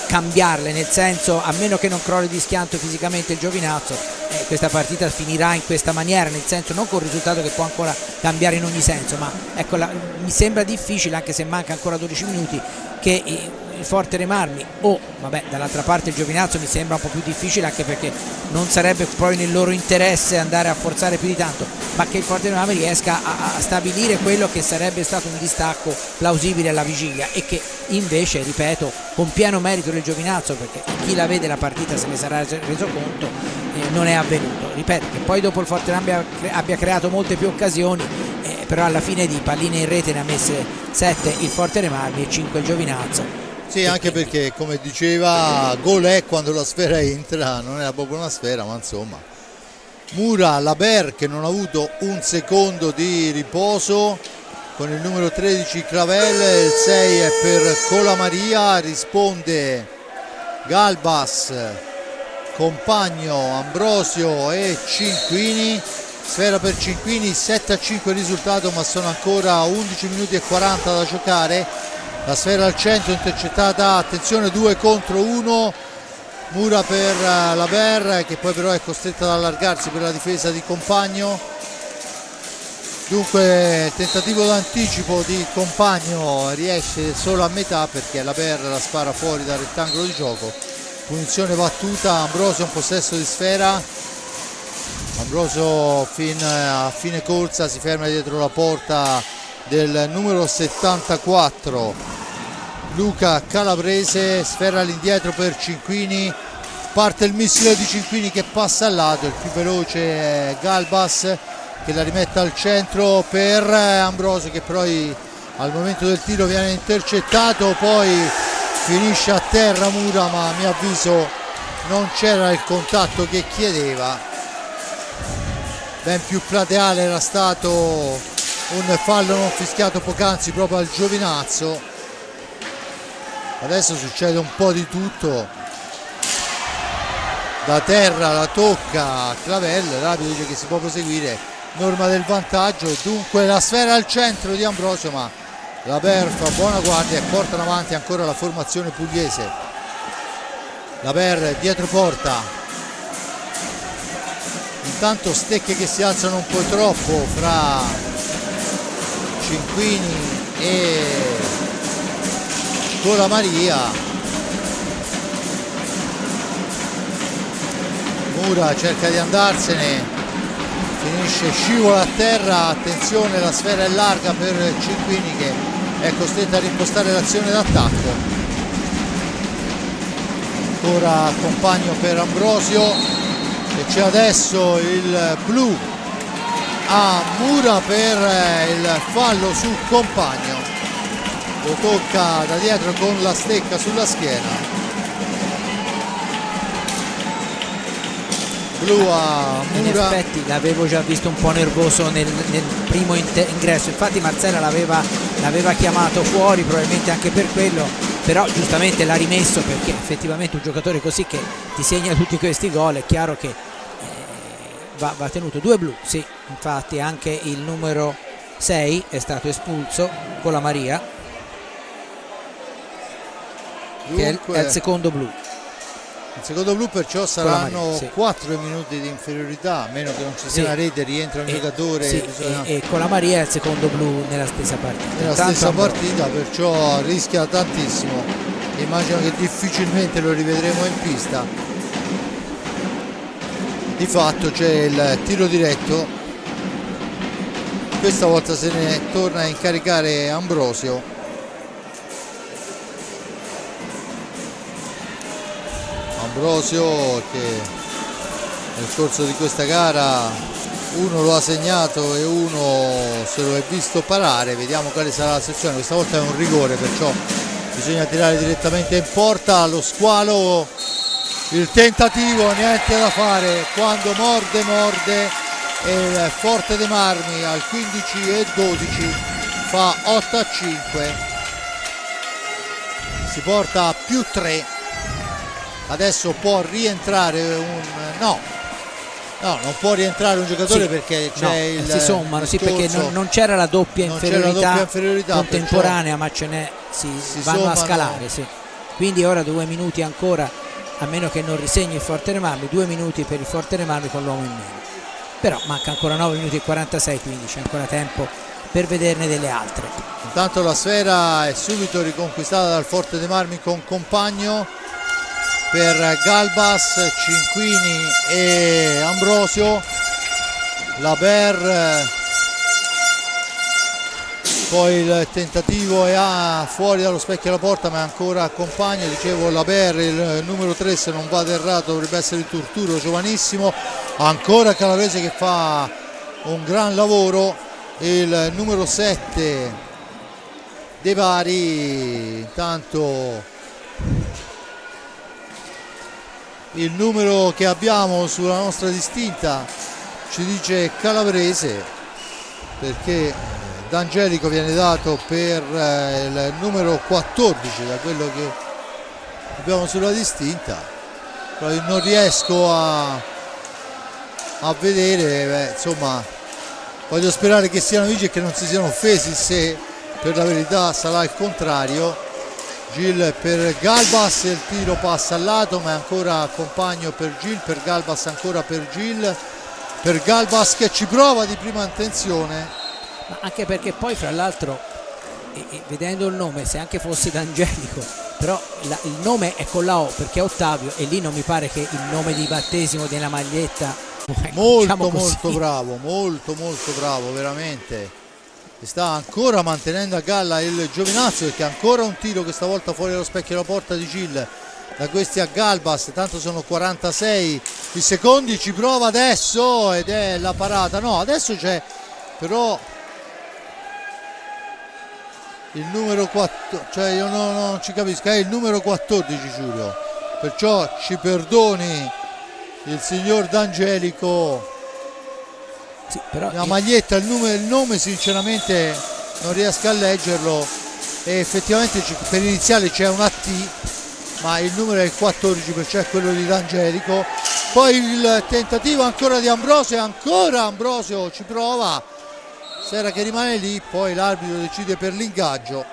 S3: cambiarle, nel senso, a meno che non crolli di schianto fisicamente il Giovinazzo, questa partita finirà in questa maniera, nel senso, non con un risultato che può ancora cambiare in ogni senso, ma ecco, mi sembra difficile, anche se manca ancora 12 minuti, che il Forte Marmi dall'altra parte il Giovinazzo mi sembra un po' più difficile, anche perché non sarebbe poi nel loro interesse andare a forzare più di tanto, ma che il Forte Marmi riesca a stabilire quello che sarebbe stato un distacco plausibile alla vigilia, e che invece, ripeto, con pieno merito del Giovinazzo, perché chi la vede la partita se ne sarà reso conto, non è avvenuto. Ripeto che poi dopo il Forte Marmi abbia creato molte più occasioni, però alla fine di palline in rete ne ha messe 7 il Forte Marmi e 5 il Giovinazzo.
S2: Sì, anche perché, come diceva, gol è quando la sfera entra, non era proprio una sfera, ma insomma. Mura, Laber, che non ha avuto un secondo di riposo, con il numero 13 Clavel, il 6 è per Colamaria, risponde Galbas, Compagno, Ambrosio e Cinquini. Sfera per Cinquini, 7-5 il risultato, ma sono ancora 11 minuti e 40 da giocare. La sfera al centro intercettata, attenzione, 2 contro 1, Mura per Laber, che poi però è costretta ad allargarsi per la difesa di Compagno. Dunque tentativo d'anticipo di Compagno, riesce solo a metà perché Laber la spara fuori dal rettangolo di gioco. Punizione battuta, Ambrosio in possesso di sfera. Ambrosio a fine corsa si ferma dietro la porta del numero 74 Luca Calabrese, sfera all'indietro per Cinquini, parte il missile di Cinquini che passa al lato, il più veloce è Galbas che la rimette al centro per Ambrosio, che poi al momento del tiro viene intercettato, poi finisce a terra Mura, ma a mio avviso non c'era il contatto che chiedeva, ben più plateale era stato un fallo non fischiato poc'anzi proprio al Giovinazzo. Adesso succede un po' di tutto, da terra la tocca Clavel, l'arbitro dice che si può proseguire, norma del vantaggio, e dunque la sfera al centro di Ambrosio, ma Laber fa buona guardia e portano avanti ancora la formazione pugliese. Laber dietro porta, intanto stecche che si alzano un po' troppo fra Cinquini e Colamaria. Mura cerca di andarsene, finisce, scivola a terra, attenzione, la sfera è larga per Cinquini che è costretta a rimpostare l'azione d'attacco. Ancora Compagno per Ambrosio, e c'è adesso il blu a Mura per il fallo su Compagno, lo tocca da dietro con la stecca sulla schiena. Blu a Mura.
S3: In effetti l'avevo già visto un po' nervoso nel primo ingresso, infatti Marcella l'aveva chiamato fuori, probabilmente anche per quello, però giustamente l'ha rimesso, perché effettivamente un giocatore così che ti segna tutti questi gol è chiaro che va tenuto. 2 blu, sì, infatti anche il numero 6 è stato espulso, Colamaria, che è il secondo blu.
S2: Il secondo blu, perciò saranno
S3: Colamaria, sì.
S2: 4 minuti di inferiorità, a meno che non ci sia una rete, rientra un giocatore.
S3: Sì, e Colamaria è il secondo blu nella stessa partita.
S2: Perciò rischia tantissimo. Immagino che difficilmente lo rivedremo in pista. Di fatto c'è il tiro diretto, questa volta se ne torna a incaricare Ambrosio. Ambrosio che nel corso di questa gara uno lo ha segnato e uno se lo è visto parare, vediamo quale sarà la sezione. Questa volta è un rigore, perciò bisogna tirare direttamente in porta. Lo squalo, il tentativo, niente da fare, quando morde e il Forte dei Marmi al 15-12 fa 8-5, si porta a più 3. Adesso può rientrare non può rientrare un giocatore,
S3: Sì,
S2: perché c'è
S3: no,
S2: il
S3: si sommano, sì, perché
S2: discorso,
S3: non c'era la doppia
S2: non c'era la
S3: inferiorità,
S2: doppia inferiorità,
S3: contemporanea, ma si vanno a
S2: sommano.
S3: scalare, sì. Quindi ora 2 minuti ancora, a meno che non risegni il Forte dei Marmi, 2 minuti per il Forte dei Marmi con l'uomo in meno. Però manca ancora 9 minuti e 46, quindi c'è ancora tempo per vederne delle altre.
S2: Intanto la sfera è subito riconquistata dal Forte dei Marmi con Compagno per Galbas, Cinquini e Ambrosio. Laber, poi il tentativo è fuori dallo specchio della porta, ma è ancora Compagno. Dicevo, Laber, il numero 3, se non vado errato dovrebbe essere il Turturo, giovanissimo. Ancora Calabrese che fa un gran lavoro, il numero 7 De Bari. Intanto il numero che abbiamo sulla nostra distinta ci dice Calabrese, perché D'Angelico viene dato per il numero 14 da quello che abbiamo sulla distinta, però io non riesco a vedere, insomma voglio sperare che siano vigili e che non si siano offesi, se per la verità sarà il contrario. Gil per Galbas, il tiro passa al lato, ma è ancora Compagno per Gil, per Galbas ancora per Gil, per Galbas che ci prova di prima intenzione.
S3: Ma anche perché poi, fra l'altro, vedendo il nome, se anche fosse D'Angelico, però il nome è con la O perché è Ottavio, e lì non mi pare che il nome di battesimo della maglietta,
S2: Molto
S3: diciamo
S2: molto bravo, molto bravo, veramente. Sta ancora mantenendo a galla il Giovinazzo, perché ancora un tiro, che stavolta fuori dallo specchio della porta di Gil, da questi a Galbas. Tanto sono 46 i secondi, ci prova adesso ed è la parata. No, adesso c'è però il numero 4, cioè io non ci capisco, è il numero 14 Giulio, perciò ci perdoni il signor D'Angelico.
S3: sì, però
S2: La maglietta, il nome sinceramente non riesco a leggerlo, e effettivamente per iniziale c'è una T, ma il numero è il 14, perciò è quello di D'Angelico. Poi il tentativo ancora di Ambrosio, e ancora Ambrosio ci prova, Sera che rimane lì, poi l'arbitro decide per l'ingaggio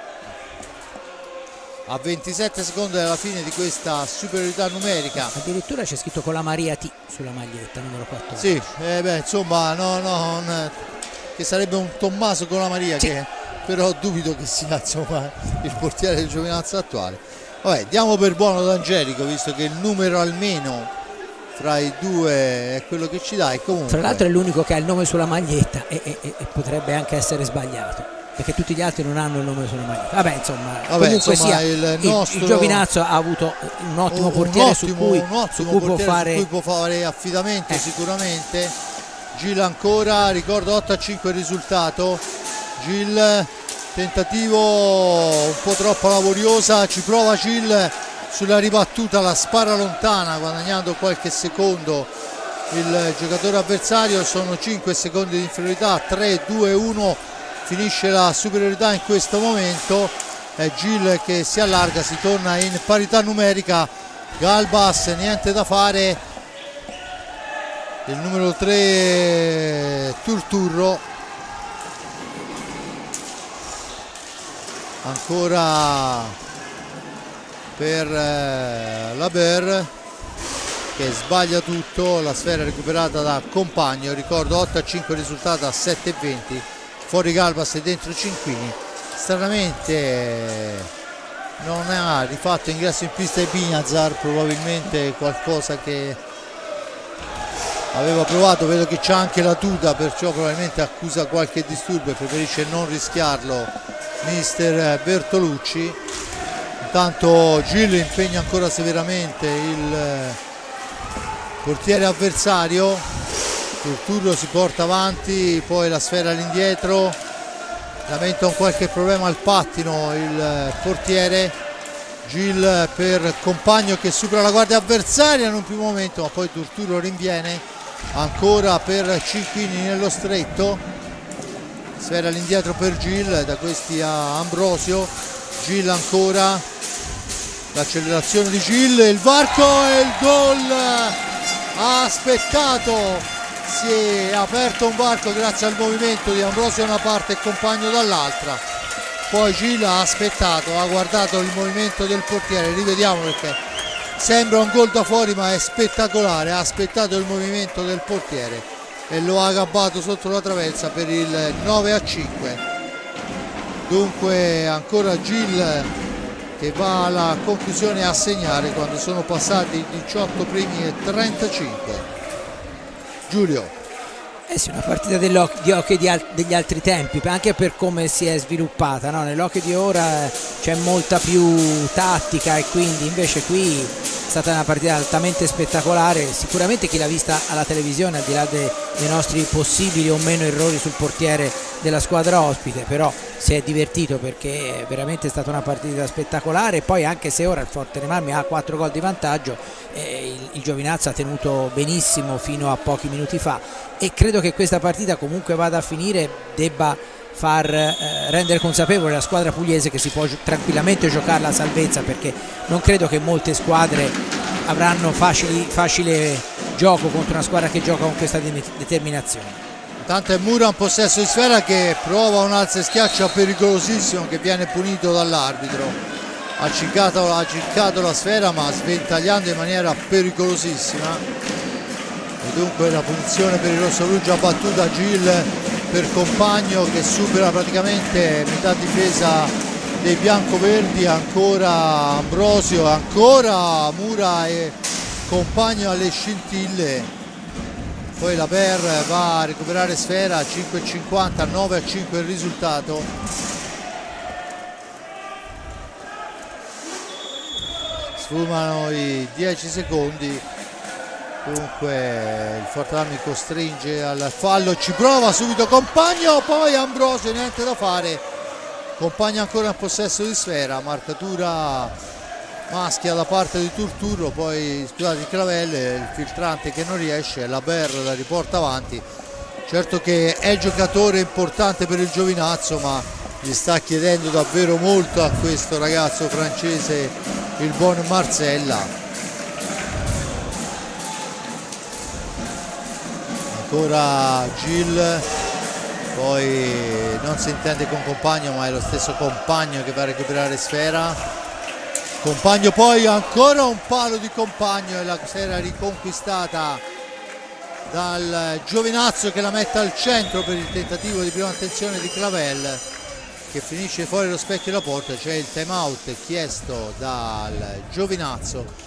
S2: a 27 secondi dalla fine di questa superiorità numerica.
S3: addirittura c'è scritto con la Maria T sulla maglietta, numero 4.
S2: Sì, insomma, che sarebbe un Tommaso con la Maria,
S3: Sì.
S2: che però dubito che sia, insomma, il portiere del Giovinazzo attuale. Vabbè, diamo per buono D'Angelico, visto che il numero almeno fra i due è quello che ci dà. E comunque,
S3: Tra l'altro è l'unico che ha il nome sulla maglietta e potrebbe anche essere sbagliato, perché tutti gli altri non hanno il nome sulla maglietta. Comunque
S2: insomma,
S3: sia,
S2: il nostro
S3: Giovinazzo ha avuto un ottimo portiere su cui può
S2: fare affidamento,
S3: Ecco.
S2: sicuramente. Gil ancora, ricordo 8-5 il risultato. Gil, tentativo un po' troppo laboriosa, ci prova Gil sulla ribattuta, la spara lontana, guadagnando qualche secondo il giocatore avversario. Sono 5 secondi di inferiorità, 3, 2, 1, finisce la superiorità in questo momento. È Gil che si allarga, si torna in parità numerica. Galbas, niente da fare, il numero 3 Turturro. Ancora per Laber, che sbaglia tutto. La sfera recuperata da Compagno, ricordo 8-5 risultato a 7-20, fuori Galbas e dentro Cinquini. Stranamente non ha rifatto ingresso in pista di Pignazar, probabilmente qualcosa che aveva provato. Vedo che c'è anche la tuta, perciò probabilmente accusa qualche disturbo e preferisce non rischiarlo mister Bertolucci. Intanto Gil impegna ancora severamente il portiere avversario. Turturro si porta avanti, poi la sfera all'indietro, lamenta un qualche problema al pattino il portiere. Gil per Compagno che supera la guardia avversaria in un primo momento, ma poi Turturro rinviene ancora per Cinquini nello stretto, sfera all'indietro per Gil, da questi a Ambrosio. Gil ancora, l'accelerazione di Gil, il varco e il gol. Ha aspettato, si è aperto un varco grazie al movimento di Ambrosio da una parte e Compagno dall'altra, poi Gil ha aspettato, ha guardato il movimento del portiere, rivediamo perché sembra un gol da fuori ma è spettacolare, ha aspettato il movimento del portiere e lo ha gabbato sotto la traversa per il 9-5. Dunque ancora Gil che va alla conclusione a segnare quando sono passati 18 primi e 35. Giulio.
S3: Eh sì, una partita di hockey degli altri tempi, anche per come si è sviluppata, no? Nell'hockey di ora c'è molta più tattica e quindi invece qui è stata una partita altamente spettacolare. Sicuramente chi l'ha vista alla televisione, al di là dei nostri possibili o meno errori sul portiere della squadra ospite, però si è divertito perché è veramente stata una partita spettacolare. E poi anche se ora il Forte dei Marmi ha 4 gol di vantaggio, il Giovinazzo ha tenuto benissimo fino a pochi minuti fa e credo che questa partita comunque vada a finire debba far rendere consapevole la squadra pugliese che si può tranquillamente giocare la salvezza, perché non credo che molte squadre avranno facile gioco contro una squadra che gioca con questa determinazione.
S2: Intanto è Mura in possesso di sfera che prova un alza e schiaccia pericolosissimo che viene punito dall'arbitro. Ha cercato la sfera ma sventagliando in maniera pericolosissima. E dunque la punizione per il rossoblu, ha battuta Gil per Compagno che supera praticamente metà difesa dei biancoverdi. Ancora Ambrosio, ancora Mura e Compagno alle scintille. Poi la Per va a recuperare sfera, 5,50, 9-5 il risultato. Sfumano i 10 secondi. Dunque il Forte Marmi costringe al fallo, ci prova subito Compagno, poi Ambrosio, niente da fare. Compagno ancora in possesso di sfera, marcatura maschia da parte di Turturro, poi scusate il Cravelle, il filtrante che non riesce, la Ber la riporta avanti. Certo che è giocatore importante per il Giovinazzo, ma gli sta chiedendo davvero molto a questo ragazzo francese, il buon Marcella. Ancora Gil, poi non si intende con Compagno ma è lo stesso Compagno che va a recuperare sfera. Compagno, poi ancora un palo di Compagno e la sfera riconquistata dal Giovinazzo che la mette al centro per il tentativo di prima attenzione di Clavel che finisce fuori lo specchio della porta. C'è il time out chiesto dal Giovinazzo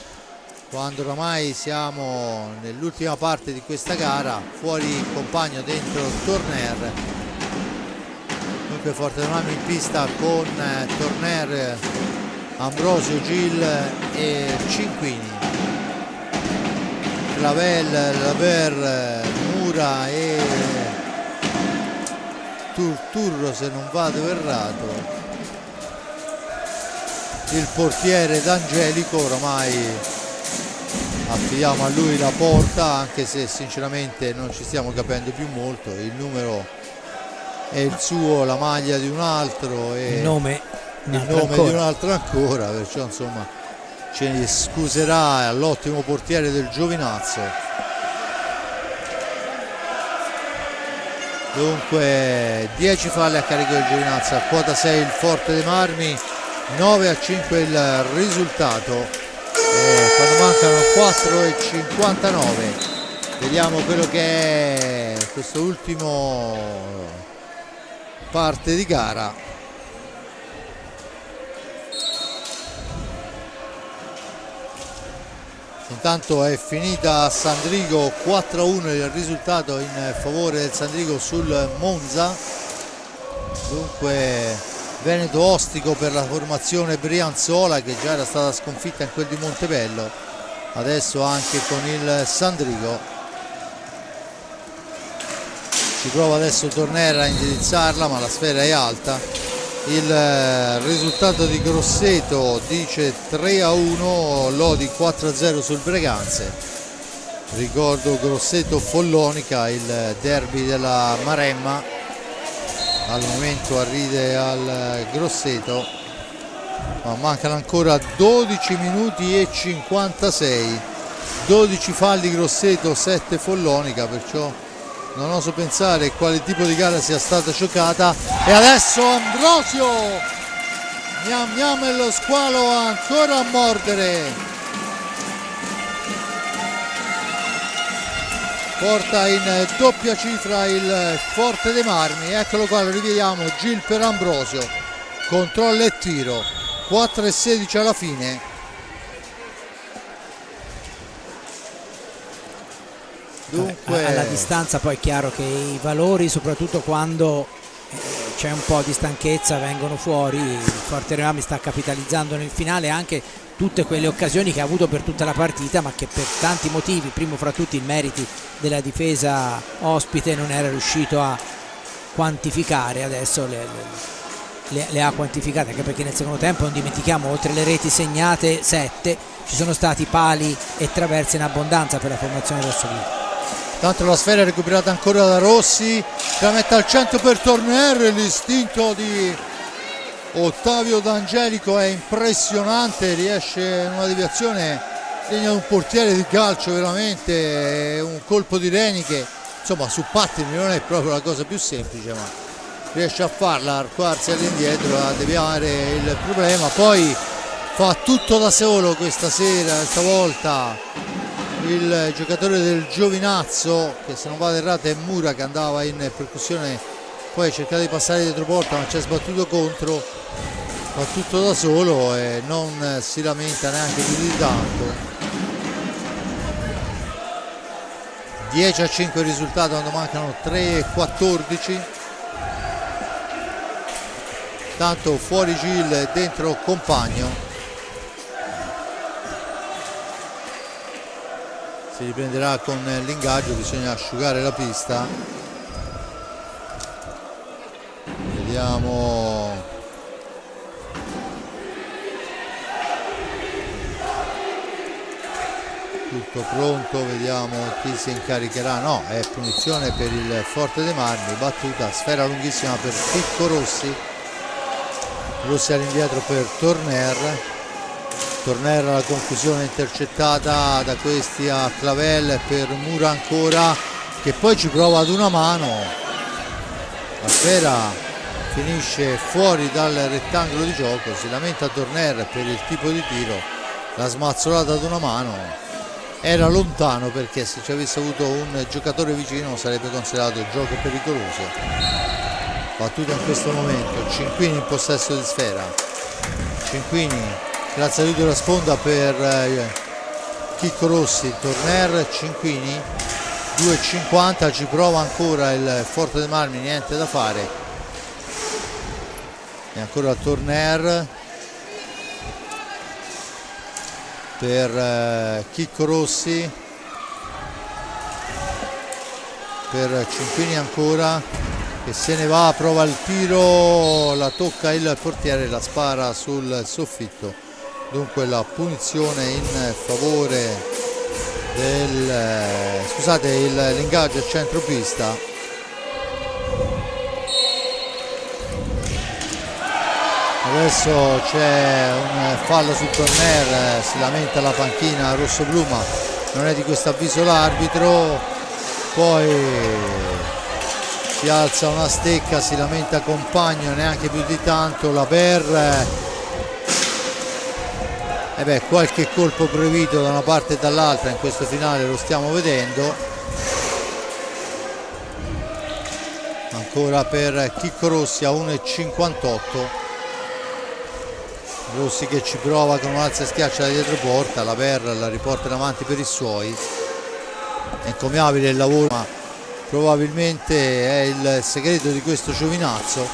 S2: quando oramai siamo nell'ultima parte di questa gara. Fuori Compagno, dentro Torner. Dunque Forte dei Marmi in pista con Torner, Ambrosio, Gil e Cinquini. Clavel, Laver, Mura e Turturro, se non vado errato. Il portiere D'Angelico, oramai affidiamo a lui la porta, anche se sinceramente non ci stiamo capendo più molto. Il numero è il suo, la maglia di un altro e
S3: il nome
S2: di un altro ancora, perciò insomma ce ne scuserà all'ottimo portiere del Giovinazzo. Dunque 10 falle a carico del Giovinazzo, a quota 6 il Forte dei Marmi, 9-5 il risultato. Quando mancano 4,59 vediamo quello che è questo ultimo parte di gara. Intanto è finita a Sandrigo, 4-1 il risultato in favore del Sandrigo sul Monza. Dunque Veneto ostico per la formazione Brianzola che già era stata sconfitta in quel di Montebello, adesso anche con il Sandrigo. Ci prova adesso Tornera a indirizzarla ma la sfera è alta. Il risultato di Grosseto dice 3-1, Lodi 4-0 sul Breganze. Ricordo Grosseto Follonica, il derby della Maremma. Al momento arriva al Grosseto, ma mancano ancora 12 minuti e 56. 12 falli Grosseto, 7 Follonica, perciò non oso pensare quale tipo di gara sia stata giocata. E adesso Ambrosio, gnam gnam, e lo squalo ancora a mordere, porta in doppia cifra il Forte dei Marmi. Eccolo qua, lo rivediamo, Gil per Ambrosio, controllo e tiro, 4:16 alla fine. Dunque,
S3: alla distanza poi è chiaro che i valori, soprattutto quando c'è un po' di stanchezza, vengono fuori. Il Forte dei Marmi sta capitalizzando nel finale anche tutte quelle occasioni che ha avuto per tutta la partita, ma che per tanti motivi, primo fra tutti i meriti della difesa ospite, non era riuscito a quantificare. Adesso le ha quantificate, anche perché nel secondo tempo, non dimentichiamo, oltre le reti segnate 7, ci sono stati pali e traverse in abbondanza per la formazione rossoblu.
S2: Tanto la sfera è recuperata ancora da Rossi, la mette al centro per Torner. L'istinto di Ottavio D'Angelico è impressionante, riesce in una deviazione degna di un portiere di calcio, veramente un colpo di reni che insomma su pattini non è proprio la cosa più semplice, ma riesce a farla, arcuarsi all'indietro, a deviare il problema. Poi fa tutto da solo questa sera, stavolta il giocatore del Giovinazzo, che se non vado errato è Mura, che andava in percussione, poi ha cercato di passare dietro porta ma ci ha sbattuto contro. Fa tutto da solo e non si lamenta neanche più di tanto. 10-5 il risultato quando mancano 3:14. Tanto fuori Gil, dentro Compagno. Si riprenderà con l'ingaggio, bisogna asciugare la pista. Vediamo. Tutto pronto, vediamo chi si incaricherà. No, è punizione per il Forte dei Marmi, battuta, sfera lunghissima per Picco Rossi. Rossi all'indietro per Torner. Torner, la confusione intercettata da questi a Clavel per Mura ancora, che poi ci prova ad una mano. La sfera finisce fuori dal rettangolo di gioco, si lamenta Torner per il tipo di tiro, la smazzolata ad una mano. Era lontano, perché se ci avesse avuto un giocatore vicino sarebbe considerato gioco pericoloso. Battuta in questo momento, Cinquini in possesso di sfera. Cinquini, grazie all'aiuto della sponda per Chicco Rossi, Torner, Cinquini, 2:50, ci prova ancora il Forte dei Marmi, niente da fare. E ancora Torner per Chicco Rossi, per Cinquini ancora, che se ne va, prova il tiro, la tocca il portiere, la spara sul soffitto. Dunque la punizione in favore del l'ingaggio a centropista. Adesso c'è un fallo su Torner, si lamenta la panchina rossoblu, ma non è di questo avviso l'arbitro. Poi si alza una stecca, si lamenta Compagno, neanche più di tanto. La Per, qualche colpo proibito da una parte e dall'altra in questo finale lo stiamo vedendo. Ancora per Chicco Rossi a 1:58. Rossi che ci prova con un'alza e schiaccia da dietro porta, la Per la riporta in avanti per i suoi. È encomiabile il lavoro, ma probabilmente è il segreto di questo Giovinazzo.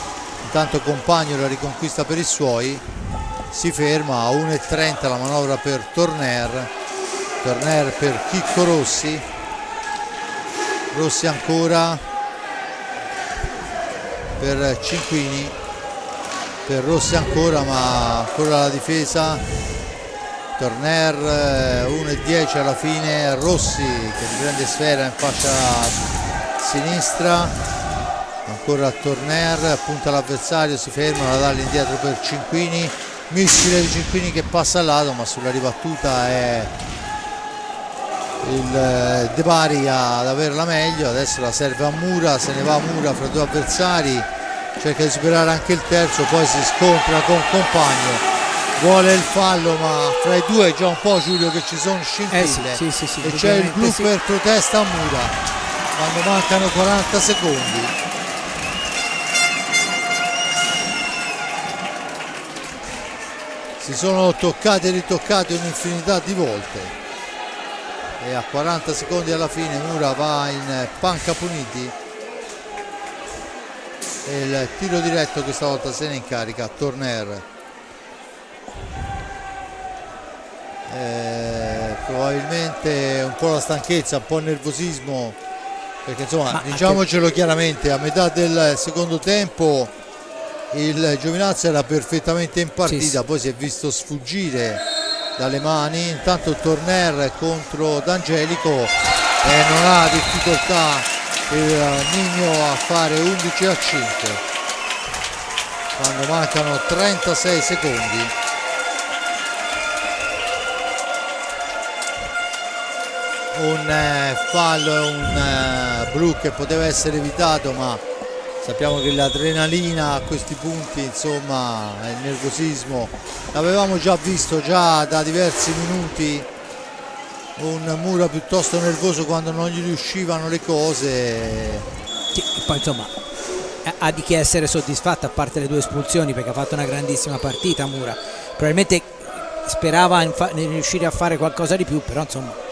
S2: Intanto Compagno la riconquista per i suoi, si ferma a 1:30 la manovra per Torner. Torner per Chicco Rossi, Rossi ancora per Cinquini, per Rossi ancora, ma ancora la difesa Torner 1-10 alla fine, Rossi che riprende sfera in fascia sinistra, ancora Torner, punta l'avversario, si ferma, la dà all'indietro per Cinquini, mischile di Cinquini che passa al lato, ma sulla ribattuta è il De Bari ad averla meglio. Adesso la serve a Mura, se ne va Mura fra due avversari, cerca di superare anche il terzo, poi si scontra con compagno, vuole il fallo, ma fra i due già un po', Giulio, che ci sono scintille,
S3: sì,
S2: e c'è il blu per protesta a Mura quando mancano 40 secondi. Si sono toccati e ritoccati un'infinità di volte e a 40 secondi alla fine Mura va in panca puniti e il tiro diretto questa volta se ne incarica Torner. Probabilmente un po' la stanchezza, un po' il nervosismo, perché insomma, diciamocelo chiaramente, a metà del secondo tempo il Giovinazzo era perfettamente in partita, poi si è visto sfuggire dalle mani. Intanto Torner contro D'Angelico e non ha difficoltà il Nigno a fare 11-5 quando mancano 36 secondi. Un fallo e un blu che poteva essere evitato, ma sappiamo che l'adrenalina a questi punti, insomma, il nervosismo, l'avevamo già visto già da diversi minuti, un Mura piuttosto nervoso quando non gli riuscivano le cose.
S3: Sì, poi insomma ha di che essere soddisfatto, a parte le due espulsioni, perché ha fatto una grandissima partita Mura, probabilmente sperava in riuscire a fare qualcosa di più, però insomma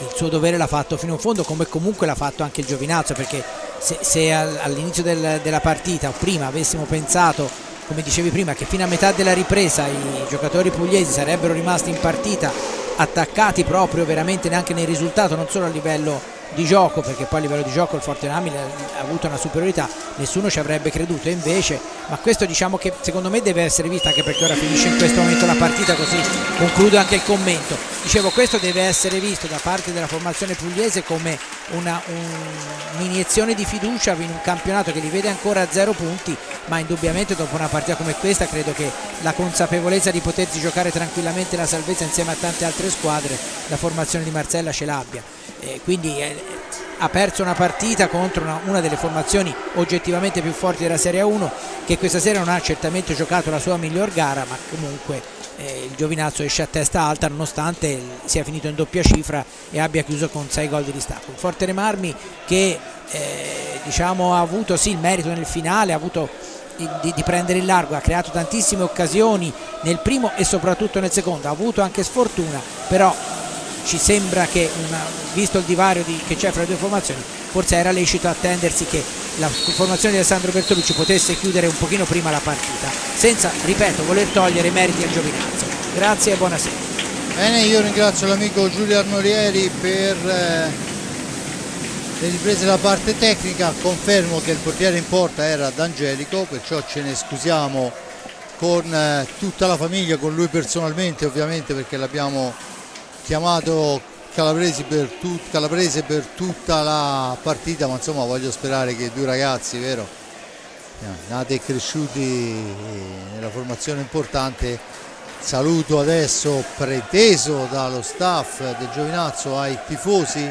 S3: il suo dovere l'ha fatto fino in fondo, come comunque l'ha fatto anche il Giovinazzo, perché se all'inizio della partita o prima avessimo pensato, come dicevi prima, che fino a metà della ripresa i giocatori pugliesi sarebbero rimasti in partita attaccati proprio veramente neanche nel risultato, non solo a livello di gioco, perché poi a livello di gioco il Fortenami ha avuto una superiorità, nessuno ci avrebbe creduto, e invece, ma questo diciamo che secondo me deve essere visto, anche perché ora finisce in questo momento la partita, così concludo anche il commento. Dicevo, questo deve essere visto da parte della formazione pugliese come un'iniezione di fiducia in un campionato che li vede ancora a 0 punti, ma indubbiamente dopo una partita come questa credo che la consapevolezza di potersi giocare tranquillamente la salvezza insieme a tante altre squadre la formazione di Marsella ce l'abbia. Quindi ha perso una partita contro una delle formazioni oggettivamente più forti della Serie 1, che questa sera non ha certamente giocato la sua miglior gara, ma comunque il Giovinazzo esce a testa alta nonostante sia finito in doppia cifra e abbia chiuso con 6 gol di distacco. Il Forte Marmi che diciamo ha avuto sì il merito nel finale, ha avuto di prendere il largo, ha creato tantissime occasioni nel primo e soprattutto nel secondo, ha avuto anche sfortuna, però ci sembra che visto il divario che c'è fra le due formazioni, forse era lecito attendersi che la formazione di Alessandro Bertolucci potesse chiudere un pochino prima la partita, senza, ripeto, voler togliere i meriti al Giovinazzo. Grazie e buonasera.
S2: Bene, io ringrazio l'amico Giulio Arnorieri per le riprese della parte tecnica. Confermo che il portiere in porta era D'Angelico, perciò ce ne scusiamo con tutta la famiglia, con lui personalmente ovviamente, perché l'abbiamo chiamato calabrese per tutta la partita, ma insomma voglio sperare che i due ragazzi, vero, nati e cresciuti nella formazione importante. Saluto adesso preteso dallo staff del Giovinazzo ai tifosi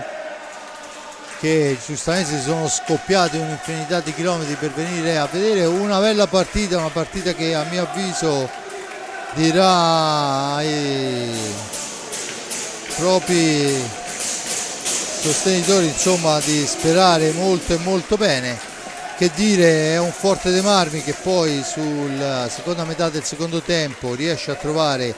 S2: che giustamente si sono scoppiati un'infinità di chilometri per venire a vedere una bella partita, una partita che a mio avviso dirà ai propri sostenitori insomma di sperare molto e molto bene. Che dire, è un Forte dei Marmi che poi sulla seconda metà del secondo tempo riesce a trovare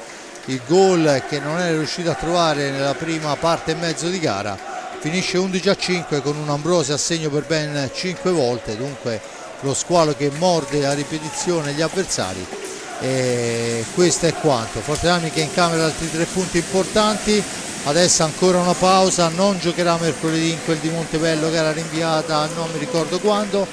S2: il gol che non era riuscito a trovare nella prima parte e mezzo di gara, finisce 11-5 con un Ambrosi a segno per ben 5 volte, dunque lo squalo che morde a ripetizione gli avversari. E questo è quanto. Forte dei Marmi che incamera altri 3 punti importanti. Adesso ancora una pausa, non giocherà mercoledì in quel di Montebello che era rinviata non mi ricordo quando,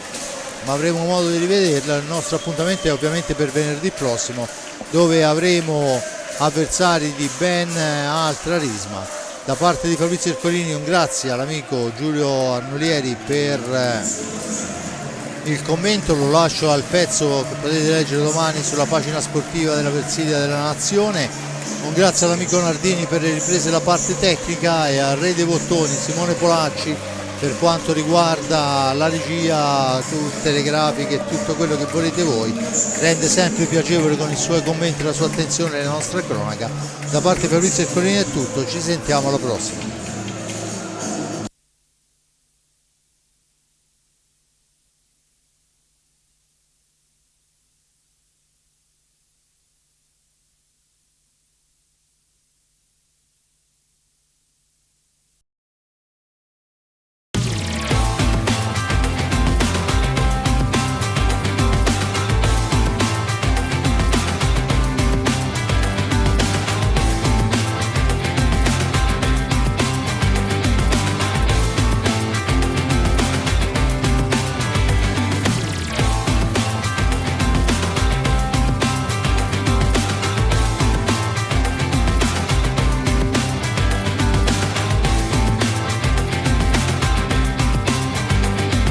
S2: ma avremo modo di rivederla. Il nostro appuntamento è ovviamente per venerdì prossimo, dove avremo avversari di ben altra risma. Da parte di Fabrizio Ercolini un grazie all'amico Giulio Arnolieri per il commento, lo lascio al pezzo che potete leggere domani sulla pagina sportiva della Versilia della Nazione. Un grazie all'amico Nardini per le riprese e la parte tecnica, e a Re dei Bottoni Simone Polacci per quanto riguarda la regia, tutte le grafiche e tutto quello che volete voi. Rende sempre piacevole con i suoi commenti e la sua attenzione alla nostra cronaca. Da parte di Fabrizio Ercolini è tutto, ci sentiamo alla prossima.